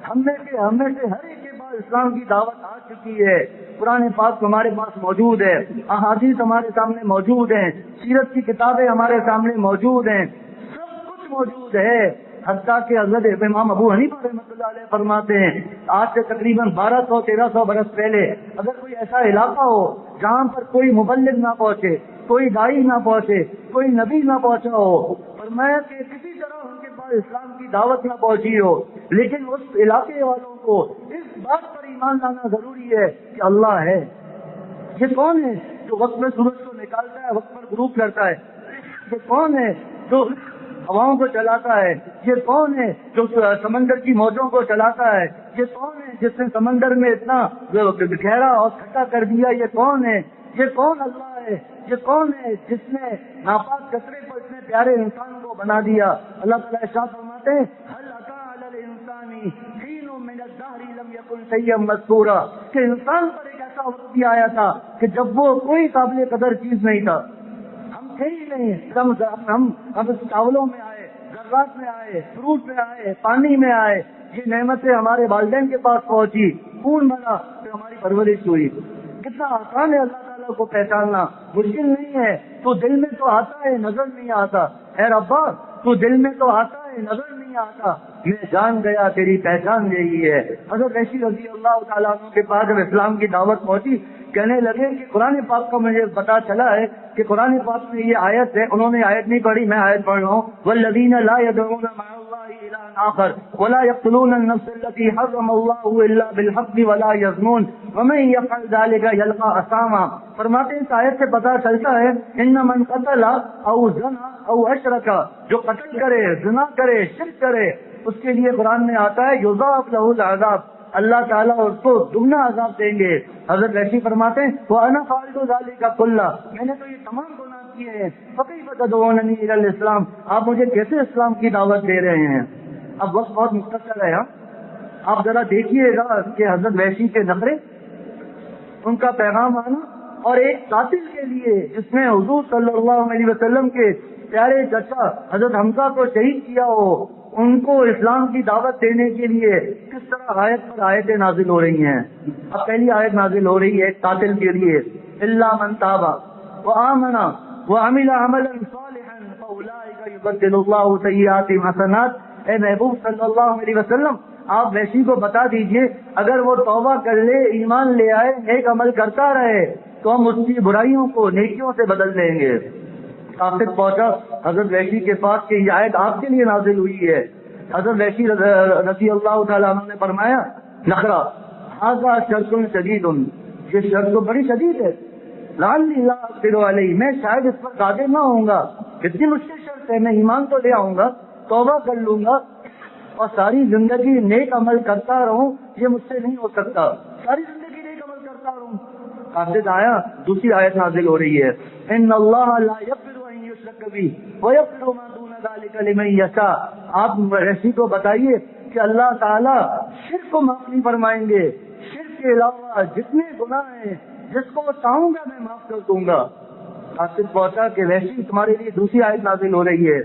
ہم میں سے ہر ایک کے پاس اسلام کی دعوت آ چکی ہے. قرآن پاک ہمارے پاس موجود ہے، احادیث ہمارے سامنے موجود ہیں، سیرت کی کتابیں ہمارے سامنے موجود ہیں، سب کچھ موجود ہے. حتیٰ کہ حضرت امام ابو حنیفہ رحمۃ اللہ علیہ فرماتے ہیں آج سے تقریباً 1200-1300 برس پہلے اگر کوئی ایسا علاقہ ہو جہاں پر کوئی مبلغ نہ پہنچے، کوئی داعی نہ پہنچے، کوئی نبی نہ پہنچا ہو، فرمایا کہ کسی طرح ان کے پاس اسلام کی دعوت نہ پہنچی ہو، لیکن اس علاقے والوں کو اس بات پر ایمان لانا ضروری ہے کہ اللہ ہے. یہ کون ہے جو وقت میں سورج کو نکالتا ہے، وقت پر غروب کرتا ہے؟ یہ کون ہے جو ہواؤں کو چلاتا ہے؟ یہ کون ہے جو سمندر کی موجوں کو چلاتا ہے؟ یہ کون ہے جس نے سمندر میں اتنا گہرا اور کھٹا کر دیا؟ یہ کون ہے؟ یہ کون اللہ ہے؟ یہ کون ہے جس نے ناپاک کچرے کو اتنے پیارے انسان کو بنا دیا؟ اللہ تعالیٰ ارشاد فرماتے ہیں هل اتى على الانسان حين من الدهر لم يكن شيئا مذكورا، کہ انسان پر ایک ایسا وقت بھی آیا تھا کہ جب وہ کوئی قابل قدر چیز نہیں تھا. ہم تھے ہی نہیں. ہم چاولوں میں آئے، ذرات میں آئے، فروٹ میں آئے، پانی میں آئے. یہ نعمتیں ہمارے والدین کے پاس پہنچی، خون بنا، پھر ہماری پرورش ہوئی. کتنا آسان ہے اللہ تعالیٰ کو پہچاننا، مشکل نہیں ہے. تو دل میں تو آتا ہے، نظر نہیں آتا. اے ربا تو دل میں تو آتا ہے، نظر نہیں آتا. میں جان گیا تیری پہچان یہی ہے. حضرت ویشی رضی اللہ تعالیٰ عنہ کے پاس جب اسلام کی دعوت پہنچی، کہنے لگے کہ قرآن پاک کا مجھے پتا چلا ہے کہ قرآن پاک میں یہ آیت ہے. انہوں نے آیت نہیں پڑھی، میں آیت پڑھ رہا ہوں. والذین لا يدعون مع اللہ الہا آخر ولا يقتلون النفس التي حرم اللہ الا بالحق ولا يزنون ومن يفعل ذلك يلقى اثاما. فرماتے ہیں اس آیت سے پتا چلتا ہے ان من قتل او زنا او اشرک، جو قتل کرے، زنا کرے، شرک کرے، اس کے لیے قرآن میں آتا ہے یضاعف له العذاب، اللہ تعالیٰ اس کو دگنا عذاب دیں گے. حضرت ویشی فرماتے ہیں وَأَنَا فَعَلْتُ ذَلِكَ كُلَّهُ، میں نے تو یہ تمام گناہ کیے ہیں. فَكَيْفَ تَدْعُونَنِي إِلَى الْإِسْلَامِ، آپ مجھے کیسے اسلام کی دعوت دے رہے ہیں؟ اب وقت بہت مختصر ہے. آپ ذرا دیکھیے گا کہ حضرت ویشی کے نخرے، ان کا پیغام آنا، اور ایک قاتل کے لیے جس نے حضور صلی اللہ علیہ وسلم کے پیارے چچا حضرت حمزہ کو شہید کیا ہو، ان کو اسلام کی دعوت دینے کے لیے کس طرح آیت پر آیتیں نازل ہو رہی ہیں. اب پہلی آیت نازل ہو رہی ہے ایک قاتل کے لیے، الا من تاب وآمن وعمل عملا صالحا فاولئک یبدل اللہ سیئاتہم حسنات. اے محبوب صلی اللہ علیہ وسلم، آپ ویشی کو بتا دیجئے اگر وہ توبہ کر لے، ایمان لے آئے، نیک عمل کرتا رہے تو ہم اس کی برائیوں کو نیکیوں سے بدل دیں گے. قاصد پہنچا حضرت ویشی کے پاس کہ یہ آیت آپ کے لیے نازل ہوئی ہے. حضرت ویشی رضی اللہ تعالیٰ عنہ نے فرمایا نخرا ھذا شرط شدید، یہ شرط تو بڑی شدید ہے. لعلی لا اقدر علیہ، میں شاید اس پر قادر نہ ہوں گا. اتنی مشکل شرط ہے، میں ایمان تو لے آؤں گا، توبہ کر لوں گا اور ساری زندگی نیک عمل کرتا رہوں، یہ مجھ سے نہیں ہو سکتا. ساری زندگی نیک عمل کرتا رہوں. قاصد آیا، دوسری آیت نازل ہو رہی ہے ان اللہ لا یغفر ان یشرک بہ ویغفر ما دون ذلک لمن یشاء. آپ ویشی کو بتائیے کہ اللہ تعالیٰ شرک کو معاف نہیں فرمائیں گے، شرک کے علاوہ جتنے گناہ ہیں جس کو چاہوں گا میں معاف کر دوں گا. قاصد پہنچا کہ ویشی تمہارے لیے دوسری آیت نازل ہو رہی ہے.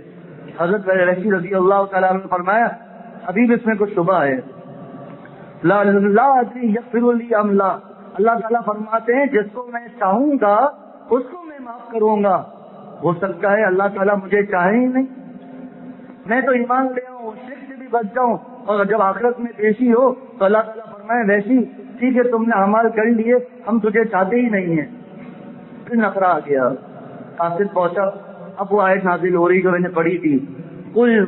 حضرت ویشی رضی اللہ تعالیٰ عنہ نے فرمایا ابھی بھی اس میں کچھ شبہ ہے. لا ادری یغفر لی ام لا، اللہ تعالیٰ فرماتے ہیں جس کو میں چاہوں گا اس کو میں معاف کروں گا، ہو سکتا ہے اللہ تعالیٰ مجھے چاہے ہی نہیں، میں تو ایمان لے آؤں، شرک سے بھی بچ جاؤں، اور جب آخرت میں پیشی ہو تو اللہ تعالیٰ فرمائے ویسی ٹھیک ہے تم نے اعمال کر لیے، ہم تجھے چاہتے ہی نہیں ہیں. پھر نخرہ آ گیا، قاصد پہنچا. اب وہ آیت نازل ہو رہی جو میں نے پڑھی تھی، قل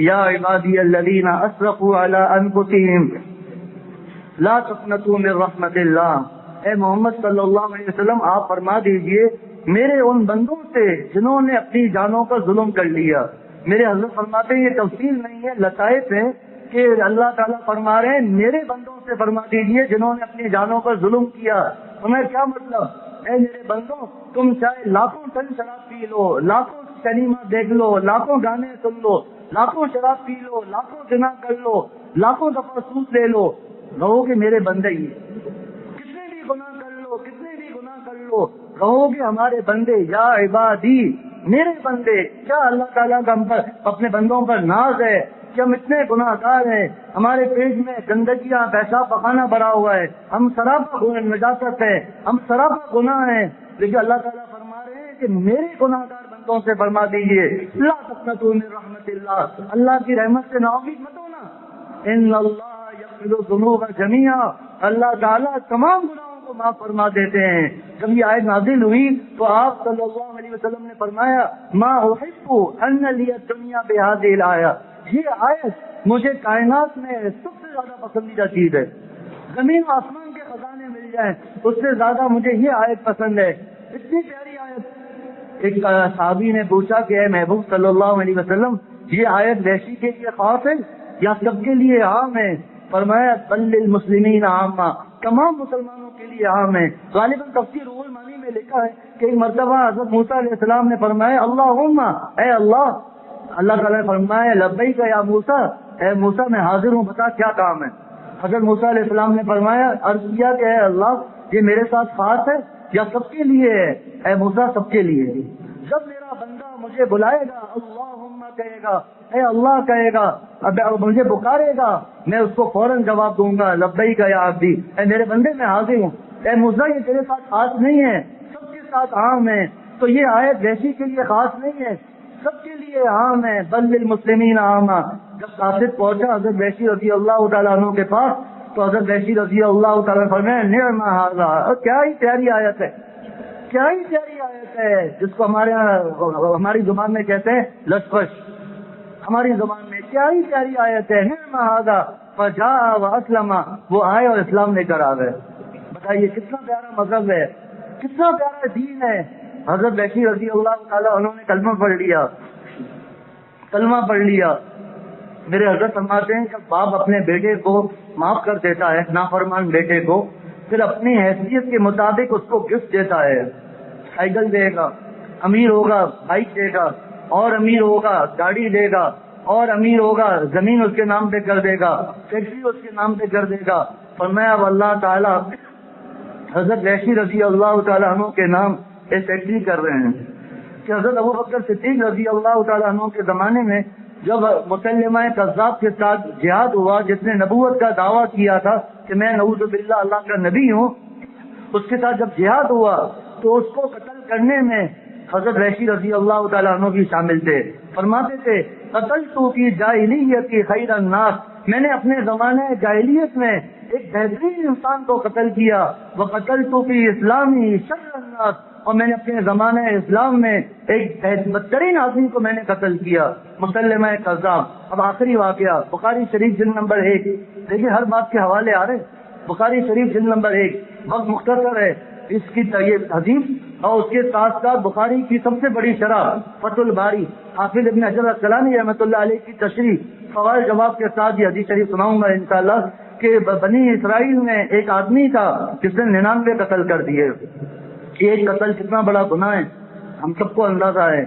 یا عبادی الذین اسرفوا علی انفسہم لا تقنطوا من رحمت اللہ. اے محمد صلی اللہ علیہ وسلم آپ فرما دیجئے میرے ان بندوں سے جنہوں نے اپنی جانوں پر ظلم کر لیا. میرے حضرت فرماتے ہیں یہ تفصیل نہیں ہے، لطائف ہے کہ اللہ تعالیٰ فرما رہے ہیں میرے بندوں سے فرما دیجئے جنہوں نے اپنی جانوں پر ظلم کیا. ہمیں کیا مطلب؟ اے میرے بندوں تم چاہے لاکھوں ٹن شراب پی لو، لاکھوں سنیما دیکھ لو، لاکھوں گانے سن لو، لاکھوں شراب پی لو، لاکھوں زنا کر لو، لاکھوں دفعہ سود لے لو، رہو گے میرے بندے ہی. کتنے بھی گناہ کر لو، کتنے بھی گناہ کر لو، رہو گے ہمارے بندے. یا عبادی میرے بندے. کیا اللہ تعالیٰ کا ہم پر اپنے بندوں پر ناز ہے کہ ہم اتنے گناہ گار ہیں، ہمارے پیٹ میں گندگیاں پیشاب پخانہ بھرا ہوا ہے، ہم سراپا نجاست ہے، ہم سراپا گناہ ہیں، لیکن اللہ تعالیٰ فرما رہے ہیں کہ میرے گناہ گار بندوں سے فرما دیجیے لا تقنطوا من رحمت اللہ، اللہ کی رحمت سے نا امید مت ہونا. ان اللہ یغفر الذنوب جميعا، اللہ تعالیٰ تمام گناہوں کو معاف فرما دیتے ہیں. جب یہ آیت نازل ہوئی تو آپ صلی اللہ علیہ وسلم نے فرمایا ما احب ان لی الدنیا بهذه الآیہ، یہ آیت مجھے کائنات میں سب سے زیادہ پسندیدہ چیز ہے. زمین آسمان کے خزانے مل جائیں اس سے زیادہ مجھے یہ آیت پسند ہے. اتنی پیاری آیت. ایک صحابی نے پوچھا کہ اے محبوب صلی اللہ علیہ وسلم یہ آیت ویشی کے لیے خاص ہے یا سب کے لیے عام ہے؟ فرمایا بل للمسلمین عامہ، تمام مسلمانوں کے لیے عام ہے. غالباً تفسیر روح المانی میں لکھا ہے کہ ایک مرتبہ حضرت موسیٰ علیہ السلام نے فرمایا اللہم اے اللہ. اللہ تعالیٰ نے فرمایا لبیک یا موسیٰ، اے موسیٰ میں حاضر ہوں، بتا کیا کام ہے. حضرت موسیٰ علیہ السلام نے فرمایا عرض کیا کہ اے اللہ یہ میرے ساتھ خاص ہے یا سب کے لیے ہے؟ اے موسیٰ سب کے لیے. جب میرا بندہ مجھے بلائے گا اللہم کہے گا، اے اللہ کہے گا، اب مجھے پکارے گا میں اس کو فوراً جواب دوں گا لبیک یا عبدی، اے میرے بندے میں حاضر ہوں. اے موسیٰ یہ تیرے ساتھ خاص نہیں ہے، سب کے ساتھ عام ہے. تو یہ آیت ویسی کے لیے خاص نہیں ہے، سب کے لیے عام ہے. بل للمسلمین عامہ. جب قاصد پہنچا حضرت ویشی رضی اللہ تعالیٰ عنہ کے پاس تو حضرت ویشی رضی اللہ تعالیٰ عنہ فرمایا نعم ھذا، کیا ہی پیاری آیت ہے، کیا ہی پیاری آیت ہے، جس کو ہماری زبان میں کہتے ہیں لشپش. ہماری زبان میں کیا ہی پیاری آیت ہے. نعم ھذا فجاء واسلم، وہ آئے اور اسلام لے کر آ گئے. بتائیے کتنا پیارا مذہب ہے، کتنا پیارا دین ہے. حضرت ویشی رضی اللہ تعالیٰ انہوں نے کلمہ پڑھ لیا، کلمہ پڑھ لیا. میرے حضرت فرماتے ہیں جب باپ اپنے بیٹے کو معاف کر دیتا ہے، نافرمان بیٹے کو، پھر اپنی حیثیت کے مطابق اس کو گفٹ دیتا ہے. سائیکل دے گا، امیر ہوگا بائک دے گا، اور امیر ہوگا گاڑی دے گا، اور امیر ہوگا زمین اس کے نام پہ کر دے گا، فیکٹری اس کے نام پہ کر دے گا. فرمایا اب اللہ تعالیٰ حضرت ویشی رضی اللہ تعالیٰ عنہ کے نام ایک فیکٹری کر رہے ہیں کہ حضرت ابو بکر صدیق رضی اللہ تعالیٰ عنہ کے زمانے میں جب مسلمہ کذاب کے ساتھ جہاد ہوا، جس نے نبوت کا دعویٰ کیا تھا کہ میں نعوذ باللہ اللہ کا نبی ہوں، اس کے ساتھ جب جہاد ہوا تو اس کو قتل کرنے میں حضرت ویشی رضی اللہ تعالیٰ عنہ بھی شامل تھے. فرماتے تھے قتلت فی جاہلیت خیر الناس، میں نے اپنے زمانے جاہلیت میں ایک بہترین انسان کو قتل کیا. وقتلت فی اسلامی شر الناس، اور میں نے اپنے زمانے اسلام میں ایک بدترین آدمی کو میں نے قتل کیا، مسلمہ کذاب. اب آخری واقعہ بخاری شریف جلد نمبر 1. دیکھیے ہر بات کے حوالے آ رہے. بخاری شریف جلد نمبر 1، وقت مختصر ہے اس کی حدیث، اور اس کے ساتھ ساتھ بخاری کی سب سے بڑی شرح فتح الباری، حافظ ابن حجر العسقلانی رحمۃ اللہ علیہ کی تشریح، سوال جواب کے ساتھ یہ حدیث شریف سناؤں گا انشاءاللہ کہ بنی اسرائیل میں ایک آدمی تھا جس نے 99 قتل کر دیے. ایک قتل کتنا بڑا گناہ ہے ہم سب کو اندازہ ہے.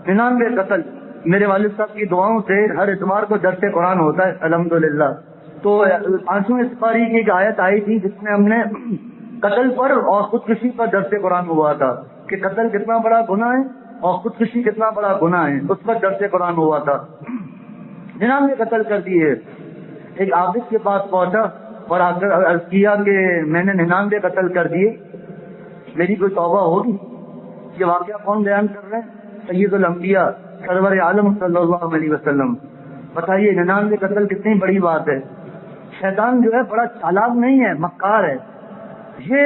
99 قتل. میرے والد صاحب کی دعاؤں سے ہر اتوار کو درس قرآن ہوتا ہے الحمدللہ. تو 5ویں سپاری کی ایک آیت آئی تھی جس میں ہم نے قتل پر اور خودکشی پر درس قرآن ہوا تھا کہ قتل کتنا بڑا گناہ ہے اور خودکشی کتنا بڑا گناہ ہے، اس پر درس قرآن ہوا تھا. 99 قتل کر دیے. ایک عابد کے پاس پہنچا اور آ کر عرض کیا کہ میں نے 99 قتل کر دیے، میری کوئی توبہ ہوگی؟ یہ واقعہ کون بیان کر رہے ہیں؟ سید الانبیاء سرور عالم صلی اللہ علیہ وسلم. بتائیے 99 قتل کتنی بڑی بات ہے. شیطان جو ہے بڑا چالاک نہیں ہے، مکار ہے. یہ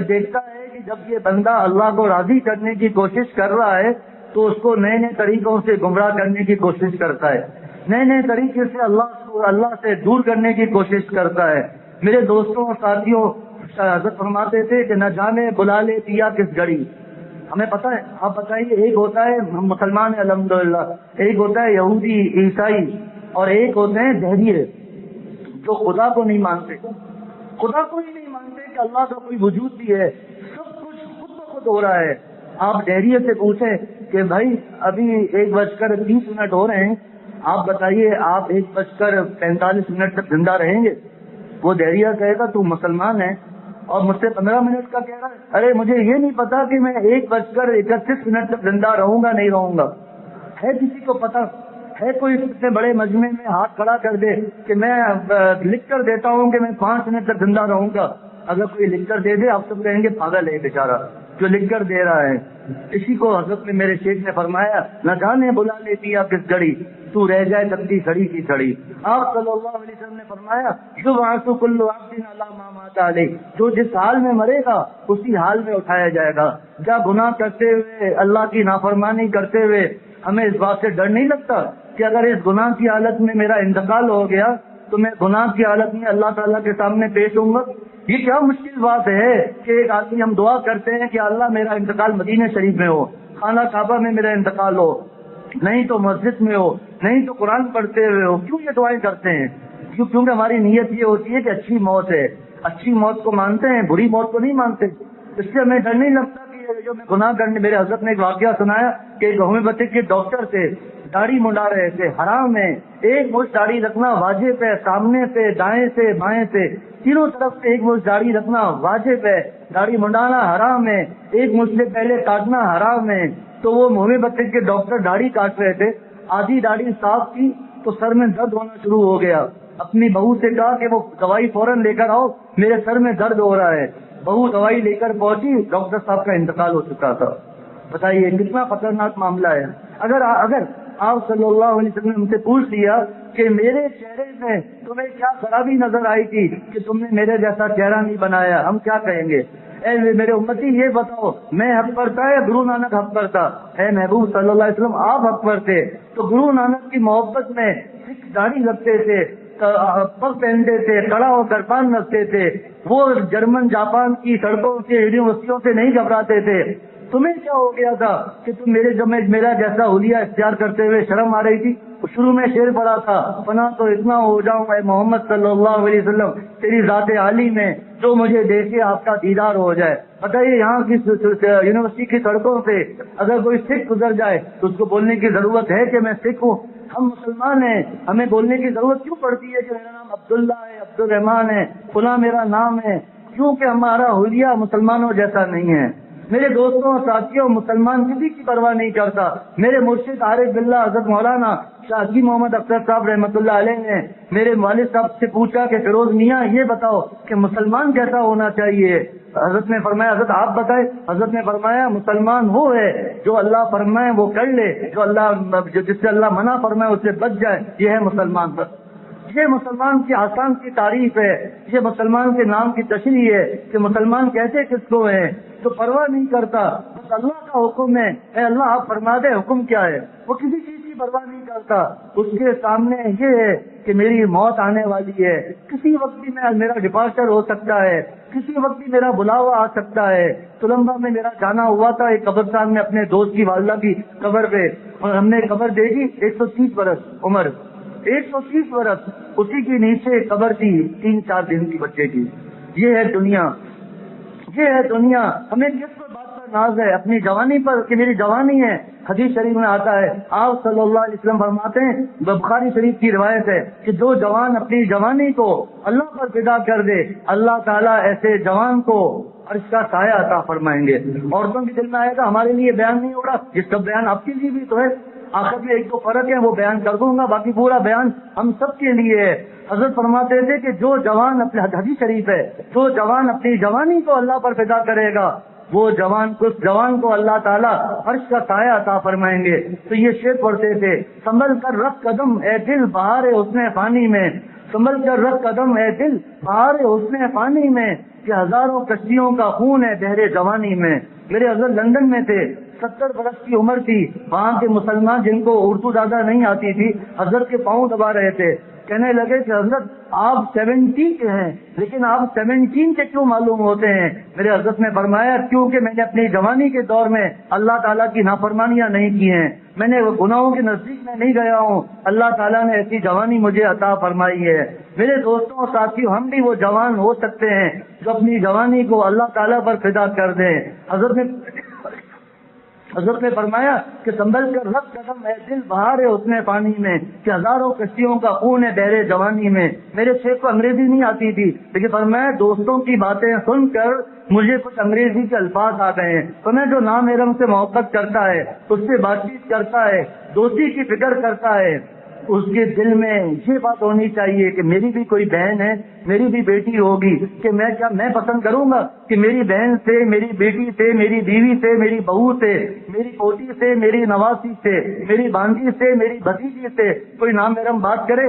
دیکھتا ہے کہ جب یہ بندہ اللہ کو راضی کرنے کی کوشش کر رہا ہے تو اس کو نئے نئے طریقوں سے گمراہ کرنے کی کوشش کرتا ہے، نئے نئے طریقے سے اللہ سے دور کرنے کی کوشش کرتا ہے. میرے دوستوں اور ساتھیوں، حضرت فرماتے تھے کہ نہ جانے بلا لے پیا کس گھڑی. ہمیں پتہ ہے، آپ بتائیے، ایک ہوتا ہے مسلمان الحمدللہ، ایک ہوتا ہے یہودی عیسائی، اور ایک ہوتے ہیں دہریے جو خدا کو نہیں مانتے. خدا کو ہی نہیں مانتے کہ اللہ کا کوئی وجود بھی ہے، سب کچھ خود بخود ہو رہا ہے. آپ دہریے سے پوچھیں کہ بھائی ابھی 1:30 ہو رہے ہیں، آپ بتائیے آپ 1:45 تک زندہ رہیں گے؟ وہ دہریہ کہے گا تو مسلمان ہے اور مجھ سے 15 منٹ کا کہہ رہا ہے. ارے مجھے یہ نہیں پتا کہ میں 1:31 تک زندہ رہوں گا نہیں رہوں گا. ہے کسی کو پتا؟ ہے کوئی اتنے بڑے مجمع میں ہاتھ کھڑا کر دے کہ میں لکھ کر دیتا ہوں کہ میں 5 منٹ تک زندہ رہوں گا؟ اگر کوئی لکھ کر دے دے آپ سب کہیں گے پاگل ہے بیچارہ جو لکھ کر دے رہا ہے. اسی کو حضرت نے میرے شیخ نے فرمایا، نہ جانے بلا لیتی آپ کس گھڑی، تو رہ جائے تبدی کھڑی کی کھڑی. آپ صلی اللہ علیہ وسلم نے فرمایا، یبعث کل عبد علی ما مات علیہ، جو جس حال میں مرے گا اسی حال میں اٹھایا جائے گا. کیا گناہ کرتے ہوئے، اللہ کی نافرمانی کرتے ہوئے ہمیں اس بات سے ڈر نہیں لگتا کہ اگر اس گناہ کی حالت میں میرا انتقال ہو گیا تو میں گناہ کی حالت میں اللہ تعالیٰ کے سامنے پیش ہوں گا؟ یہ کیا مشکل بات ہے کہ ایک آدمی ہم دعا کرتے ہیں کہ اللہ میرا انتقال مدینہ شریف میں ہو، خانہ کعبہ میں میرا انتقال ہو، نہیں تو مسجد میں ہو، نہیں تو قرآن پڑھتے ہوئے ہو. کیوں یہ دعائیں کرتے ہیں؟ کیونکہ ہماری نیت یہ ہوتی ہے کہ اچھی موت ہے. اچھی موت کو مانتے ہیں، بری موت کو نہیں مانتے. اس سے ہمیں ڈر نہیں لگتا کہ جو میں گناہ کرنے. میرے حضرت نے ایک واقعہ سنایا کہ ایک ہومیوپیتھک کے ڈاکٹر تھے، داڑھی منڈا رہے تھے، حرام ہے. ایک مچھ داڑھی رکھنا واجب ہے، سامنے سے، دائیں سے، بائیں سے، تینوں طرف سے ایک مچھ داڑھی رکھنا واجب ہے. داڑھی منڈانا حرام ہے، ایک مچھ سے پہلے کاٹنا حرام ہے. تو وہ ہومیوپیتھک کے ڈاکٹر داڑھی کاٹ رہے تھے، آدھی داڑھی صاف کی تو سر میں درد ہونا شروع ہو گیا. اپنی بہو سے کہا کہ وہ دوائی فوراً لے کر آؤ، میرے سر میں درد ہو رہا ہے. بہو دوائی لے کر پہنچی، ڈاکٹر صاحب کا انتقال ہو چکا تھا. بتائیے کتنا خطرناک معاملہ ہے. اگر آپ صلی اللہ علیہ وسلم نے ہم سے پوچھ لیا کہ میرے چہرے میں تمہیں کیا خرابی نظر آئی تھی کہ تم نے میرے جیسا چہرہ نہیں بنایا، ہم کیا کہیں گے؟ اے میرے امتی یہ بتاؤ، میں حق پر تھا یا گرو نانک حق پر تھا؟ اے محبوب صلی اللہ علیہ وسلم آپ حق پر تھے. تو گرو نانک کی محبت میں سکھ داڑھی رکھتے تھے، پگ پہنتے تھے، کڑا ہو کر پان رکھتے تھے، وہ جرمن جاپان کی سڑکوں سے یونیورسٹیوں سے نہیں گھبراتے تھے. تمہیں کیا ہو گیا تھا کہ تم میرا جیسا حلیہ اختیار کرتے ہوئے شرم آ رہی تھی؟ شروع میں شعر پڑا تھا، فنا تو اتنا ہو جاؤں اے محمد صلی اللہ علیہ وسلم تیری ذات عالی میں، جو مجھے دیکھے آپ کا دیدار ہو جائے. بتائیے یہاں کی یونیورسٹی کی سڑکوں سے اگر کوئی سکھ گزر جائے تو اس کو بولنے کی ضرورت ہے کہ میں سکھ ہوں؟ ہم مسلمان ہیں، ہمیں بولنے کی ضرورت کیوں پڑتی ہے کہ میرا نام عبداللہ ہے، عبد الرحمان ہے، فلاں میرا نام ہے؟ کیونکہ ہمارا حلیہ مسلمانوں جیسا نہیں ہے. میرے دوستوں اور ساتھیوں، مسلمان کسی کی پرواہ نہیں کرتا. میرے مرشد عارف باللہ حضرت مولانا شاہ حکیم محمد اختر صاحب رحمۃ اللہ علیہ نے میرے والد صاحب سے پوچھا کہ فیروز میاں یہ بتاؤ کہ مسلمان کیسا ہونا چاہیے؟ حضرت نے فرمایا، حضرت آپ بتائیں. حضرت نے فرمایا مسلمان وہ ہے جو اللہ فرمائے وہ کر لے، جس سے اللہ منع فرمائے اس سے بچ جائے. یہ ہے مسلمان. بس یہ مسلمان کی آسان کی تعریف ہے، یہ مسلمان کے نام کی تشریح ہے کہ مسلمان کیسے کس کو ہیں، تو پرواہ نہیں کرتا، بس اللہ کا حکم ہے، اے اللہ آپ فرما دے حکم کیا ہے. وہ کسی چیز کی پرواہ نہیں کرتا. اس کے سامنے یہ ہے کہ میری موت آنے والی ہے، کسی وقت بھی میرا ڈپارچر ہو سکتا ہے، کسی وقت بھی میرا بلاوا آ سکتا ہے. تلمبا میں میرا جانا ہوا تھا ایک قبرستان میں اپنے دوست کی والدہ کی قبر پہ، اور ہم نے قبر دیکھی 130 برس عمر، 130 برس اسی کے نیچے قبر تھی 3-4 دن کی بچے کی. یہ ہے دنیا، یہ ہے دنیا. ہمیں کس بات پر ناز ہے؟ اپنی جوانی پر کہ میری جوانی ہے. حدیث شریف میں آتا ہے، آپ صلی اللہ علیہ وسلم فرماتے ہیں، بخاری شریف کی روایت ہے کہ جو جوان اپنی جوانی کو اللہ پر فدا کر دے، اللہ تعالیٰ ایسے جوان کو عرش کا سایہ عطا فرمائیں گے. عورتوں کے دل میں آئے گا ہمارے لیے بیان نہیں ہو رہا، جس کا بیان آپ کے لیے بھی تو ہے. آخر میں 1-2 فرق ہے وہ بیان کر دوں گا، باقی پورا بیان ہم سب کے لیے ہے. حضرت فرماتے تھے کہ جو جوان اپنے حدیث شریف ہے، جو جوان اپنی جوانی کو اللہ پر فدا کرے گا، وہ جوان کو اللہ تعالیٰ عرش کا سایہ عطا فرمائیں گے۔ تو یہ شعر پڑھتے تھے، سنبھل کر رکھ قدم اے دل بہار حسن فانی میں، سنبھل کر رکھ قدم اے دل بہار حسن فانی میں، کہ ہزاروں کشتیوں کا خون ہے بحر جوانی میں۔ میرے حضرت لندن میں تھے، 70 برس کی عمر تھی، وہاں کے مسلمان جن کو اردو زیادہ نہیں آتی تھی حضرت کے پاؤں دبا رہے تھے، کہنے لگے کہ حضرت آپ 70 کے ہیں لیکن آپ 17 کے کیوں معلوم ہوتے ہیں؟ میرے حضرت نے فرمایا کیونکہ میں نے اپنی جوانی کے دور میں اللہ تعالیٰ کی نافرمانیاں نہیں کی ہیں، میں نے گناہوں کے نزدیک میں نہیں گیا ہوں، اللہ تعالیٰ نے ایسی جوانی مجھے عطا فرمائی ہے۔ میرے دوستوں اور ساتھیوں، ہم بھی وہ جوان ہو سکتے ہیں جو اپنی جوانی کو اللہ تعالیٰ پر فدا کر دیں۔ حضرت نے فرمایا کہ سنبھل کر رکھ قدم اے دل بہار حسن پانی میں، کہ ہزاروں کشتیوں کا خون ہے بحر جوانی میں۔ میرے شیخ کو انگریزی نہیں آتی تھی لیکن فرمایا دوستوں کی باتیں سن کر مجھے کچھ انگریزی کے الفاظ آ گئے ہیں، تو میں جو نام ارم سے محبت کرتا ہے، اس سے بات چیت کرتا ہے، دوستی کی فکر کرتا ہے، اس کے دل میں یہ بات ہونی چاہیے کہ میری بھی کوئی بہن ہے، میری بھی بیٹی ہوگی، کہ میں پسند کروں گا کہ میری بہن سے، میری بیٹی سے، میری بیوی سے، میری بہو سے، میری پوتی سے، میری نواسی سے، میری بانجی سے، میری بھتیجی سے کوئی نام ارم بات کرے؟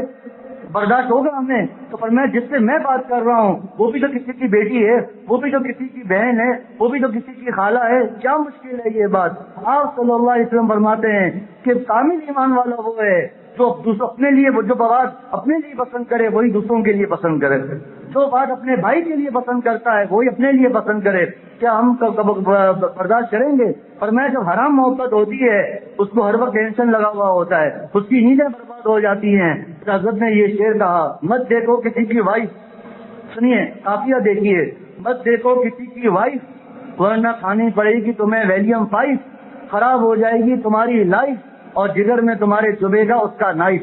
برداشت ہوگا ہمیں؟ تو پر میں جس سے میں بات کر رہا ہوں وہ بھی تو کسی کی بیٹی ہے، وہ بھی تو کسی کی بہن ہے، وہ بھی تو کسی کی خالہ ہے، کیا مشکل ہے یہ بات؟ آپ صلی اللہ علیہ وسلم فرماتے ہیں کہ کامل ایمان والا وہ ہے جو اپنے لیے جو بات اپنے لیے پسند کرے وہی دوسروں کے لیے پسند کرے، جو بات اپنے بھائی کے لیے پسند کرتا ہے وہی اپنے لیے پسند کرے۔ کیا ہم برداشت کریں گے؟ پر میں جب حرام محبت ہوتی ہے اس کو ہر وقت ٹینشن لگا ہوا ہوتا ہے، اس کی نیندیں برباد ہو جاتی ہیں۔ حضرت نے یہ شعر کہا، مت دیکھو کسی کی وائف، سنیے قافیہ دیکھیے، مت دیکھو کسی کی وائف ورنہ کھانی پڑے گی تمہیں ویلیم 5، خراب ہو جائے گی تمہاری لائف اور جگر میں تمہارے چبھے گا اس کا نائف۔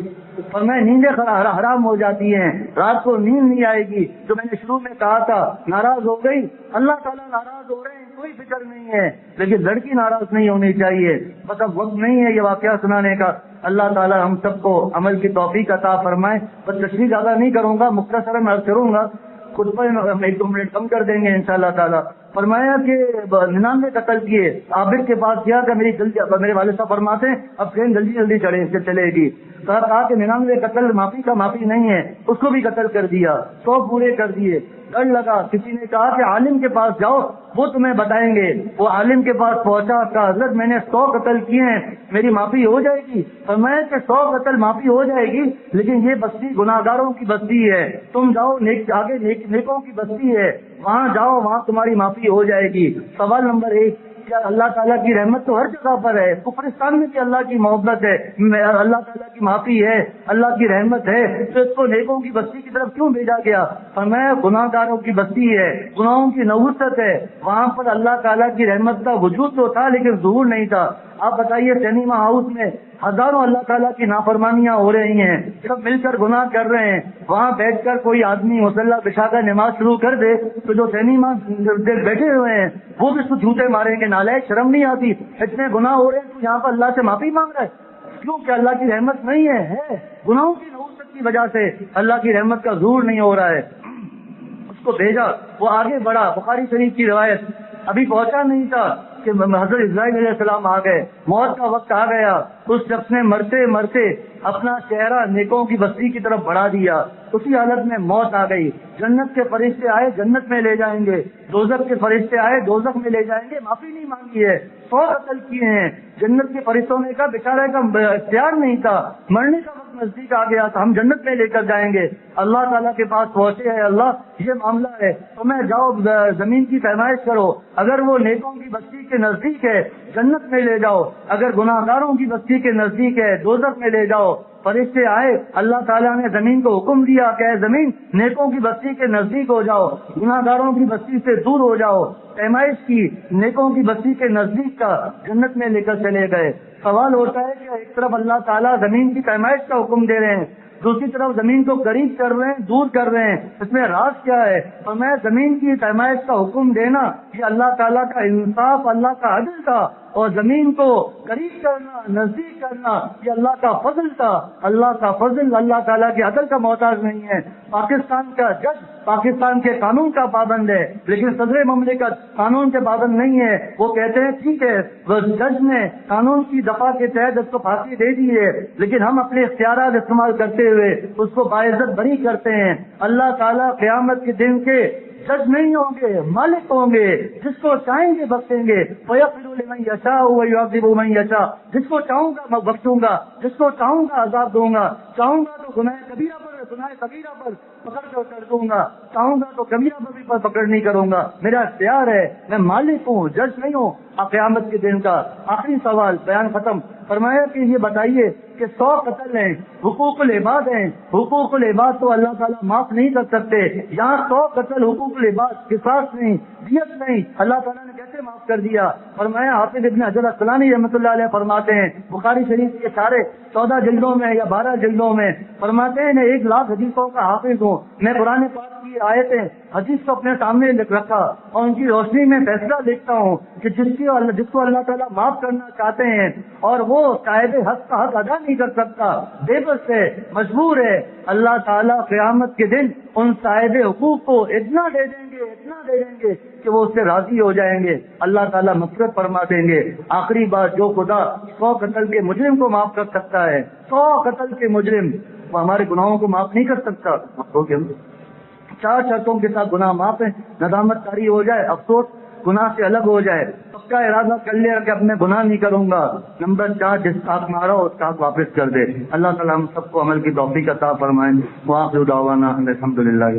اور میں نیندیں حرام ہو جاتی ہیں، رات کو نیند نہیں آئے گی، جو میں نے شروع میں کہا تھا ناراض ہو گئی، اللہ تعالیٰ ناراض ہو رہے ہیں، کوئی فکر نہیں ہے، لیکن لڑکی ناراض نہیں ہونی چاہیے۔ بس اب وقت نہیں ہے یہ واقعہ سنانے کا، اللہ تعالیٰ ہم سب کو عمل کی توفیق عطا فرمائے۔ بس تشریح زیادہ نہیں کروں گا، مختصراً عرض کروں گا، خود پر 1-2 منٹ کم کر دیں گے انشاءاللہ تعالیٰ۔ فرمایا کہ 99 قتل کیے، عابد کے پاس گیا کہ میرے والد صاحب فرماتے ہیں اب ٹرین جلدی چلے گی، کہا کہ 99 قتل معافی نہیں ہے، اس کو بھی قتل کر دیا، 100 پورے کر دیے۔ ڈر لگا، کسی نے کہا کہ عالم کے پاس جاؤ وہ تمہیں بتائیں گے۔ وہ عالم کے پاس پہنچا، کہا حضرت میں نے 100 قتل کیے ہیں، میری معافی ہو جائے گی؟ فرمایا کہ 100 قتل معافی ہو جائے گی لیکن یہ بستی گناہگاروں کی بستی ہے، تم جاؤ آگے نیکوں کی بستی ہے، وہاں جاؤ، وہاں تمہاری معافی ہو جائے گی۔ سوال نمبر 1، کیا اللہ تعالیٰ کی رحمت تو ہر جگہ پر ہے؟ کفرستان میں بھی اللہ کی محبت ہے، اللہ تعالیٰ کی معافی ہے، اللہ کی رحمت ہے، تو اس کو نیکوں کی بستی کی طرف کیوں بھیجا گیا؟ فرمایا گناہ گاروں کی بستی ہے، گناہوں کی نحوست ہے، وہاں پر اللہ تعالیٰ کی رحمت کا وجود تو تھا لیکن ظہور نہیں تھا۔ آپ بتائیے سنیما ہاؤس میں ہزاروں اللہ تعالیٰ کی نافرمانیاں ہو رہی ہیں، سب مل کر گناہ کر رہے ہیں، وہاں بیٹھ کر کوئی آدمی مصلی بچھا کر نماز شروع کر دے تو جو سنیما بیٹھے ہوئے ہیں وہ بھی اس کو جھوٹے ماریں گے، نالائق، شرم نہیں آتی؟ اتنے گناہ ہو رہے ہیں تو یہاں پر اللہ سے معافی مانگ رہا ہے، کیوں کہ اللہ کی رحمت نہیں ہے گناہوں کی نحوست کی وجہ سے اللہ کی رحمت کا ظہور نہیں ہو رہا ہے۔ اس کو بھیجا، وہ آگے بڑھا، بخاری شریف کی روایت، ابھی پہنچا نہیں تھا کہ حضرت اسرائیل علیہ السلام آ گئے، موت کا وقت آ گیا، اس شخص نے مرتے مرتے اپنا چہرہ نیکوں کی بستی کی طرف بڑھا دیا، اسی حالت میں موت آ گئی۔ جنت کے فرشتے آئے، جنت میں لے جائیں گے، دوزخ کے فرشتے آئے، دوزخ میں لے جائیں گے، معافی نہیں مانگی ہے، 100 قتل کیے ہیں۔ جنت کے فرشتوں نے کہا بیچارے کا اختیار نہیں تھا، مرنے کا وقت نزدیک آ گیا تھا، ہم جنت میں لے کر جائیں گے۔ اللہ تعالیٰ کے پاس پہنچے ہیں، اللہ یہ معاملہ ہے، تمہیں جاؤ زمین کی پیمائش کرو، اگر وہ نیکوں کی بستی کے نزدیک ہے جنت میں لے جاؤ، اگر گناہگاروں کی بستی کے نزدیک ہے دوزخ میں لے جاؤ۔ فرشتے آئے، اللہ تعالیٰ نے زمین کو حکم دیا کہ اے زمین نیکوں کی بستی کے نزدیک ہو جاؤ، گناہگاروں کی بستی سے دور ہو جاؤ، پیمائش کی، نیکوں کی بستی کے نزدیک کا، جنت میں لے کر چلے گئے۔ سوال ہوتا ہے کہ ایک طرف اللہ تعالیٰ زمین کی پیمائش کا حکم دے رہے ہیں، دوسری طرف زمین کو قریب کر رہے ہیں، دور کر رہے ہیں، اس میں راز کیا ہے؟ اور میں زمین کی پیمائش کا حکم دینا یہ اللہ تعالیٰ کا انصاف، اللہ کا عدل تھا، اور زمین کو قریب کرنا، نزدیک کرنا، یہ اللہ کا فضل تھا، اللہ کا فضل، اللہ تعالیٰ کے عدل کا محتاج نہیں ہے۔ پاکستان کا جج پاکستان کے قانون کا پابند ہے، لیکن صدر مملکت قانون کے پابند نہیں ہے۔ وہ کہتے ہیں ٹھیک ہے وہ جج نے قانون کی دفعہ کے تحت اس کو پھانسی دے دی ہے، لیکن ہم اپنے اختیارات استعمال کرتے ہوئے اس کو باعزت بری کرتے ہیں۔ اللہ تعالیٰ قیامت کے دن کے جج نہیں ہوں گے، مالک ہوں گے، جس کو چاہیں گے بخشیں گے۔ وَيَغْفِرُ لِمَن يَشَاءُ وَيُعَذِّبُ مَن يَشَاءُ، جس کو چاہوں گا میں بخشوں گا، جس کو چاہوں گا عذاب دوں گا، چاہوں گا تو گناہ کبیرہ پر پکڑ کر کر دوں گا، چاہوں گا تو کبیرہ پر بھی پکڑ نہیں کروں گا۔ میرا اختیار ہے، میں مالک ہوں، جج نہیں ہوں۔ قیامت کے دن کا آخری سوال، بیان ختم۔ فرمایا کہ یہ بتائیے کہ 100 قتل ہیں، حقوق العباد ہیں، حقوق العباد تو اللہ تعالیٰ معاف نہیں کر سکتے، یہاں 100 قتل حقوق العباد، قصاص نہیں، دیت نہیں، اللہ تعالیٰ نے کیسے معاف کر دیا؟ فرمایا حافظ ابن حجر عسقلانی رحمۃ اللہ علیہ فرماتے ہیں، بخاری شریف کے سارے 14 جلدوں میں یا 12 جلدوں میں فرماتے ہیں، میں 1 لاکھ حدیثوں کا حافظ ہوں، میں قرآن پاک کی آیتیں حدیث کو اپنے سامنے لکھ رکھا اور ان کی روشنی میں فیصلہ لکھتا ہوں کہ جس کو اللہ تعالیٰ معاف کرنا چاہتے ہیں اور وہ صاحب حق کا حق ادا نہیں کر سکتا، بے بس ہے، مجبور ہے، اللہ تعالیٰ قیامت کے دن ان صاحب حقوق کو اتنا دے دیں گے کہ وہ اس سے راضی ہو جائیں گے، اللہ تعالیٰ مغفرت فرما دیں گے۔ آخری بات، جو خدا 100 قتل کے مجرم کو معاف کر سکتا ہے، 100 قتل کے مجرم، وہ ہمارے گناہوں کو معاف نہیں کر سکتا؟ 4 شرطوں کے ساتھ گناہ معاف ہے، ندامت طاری ہو جائے، افسوس گناہ سے الگ ہو جائے، پکا ارادہ کر لیا کہ اب میں گناہ نہیں کروں گا۔ نمبر 4، جس کا حق مارا اس کا حق واپس کر دے۔ اللہ تعالیٰ ہم سب کو عمل کی توفیق عطا فرمائیں۔ وآخر دعوانا الحمدللہ۔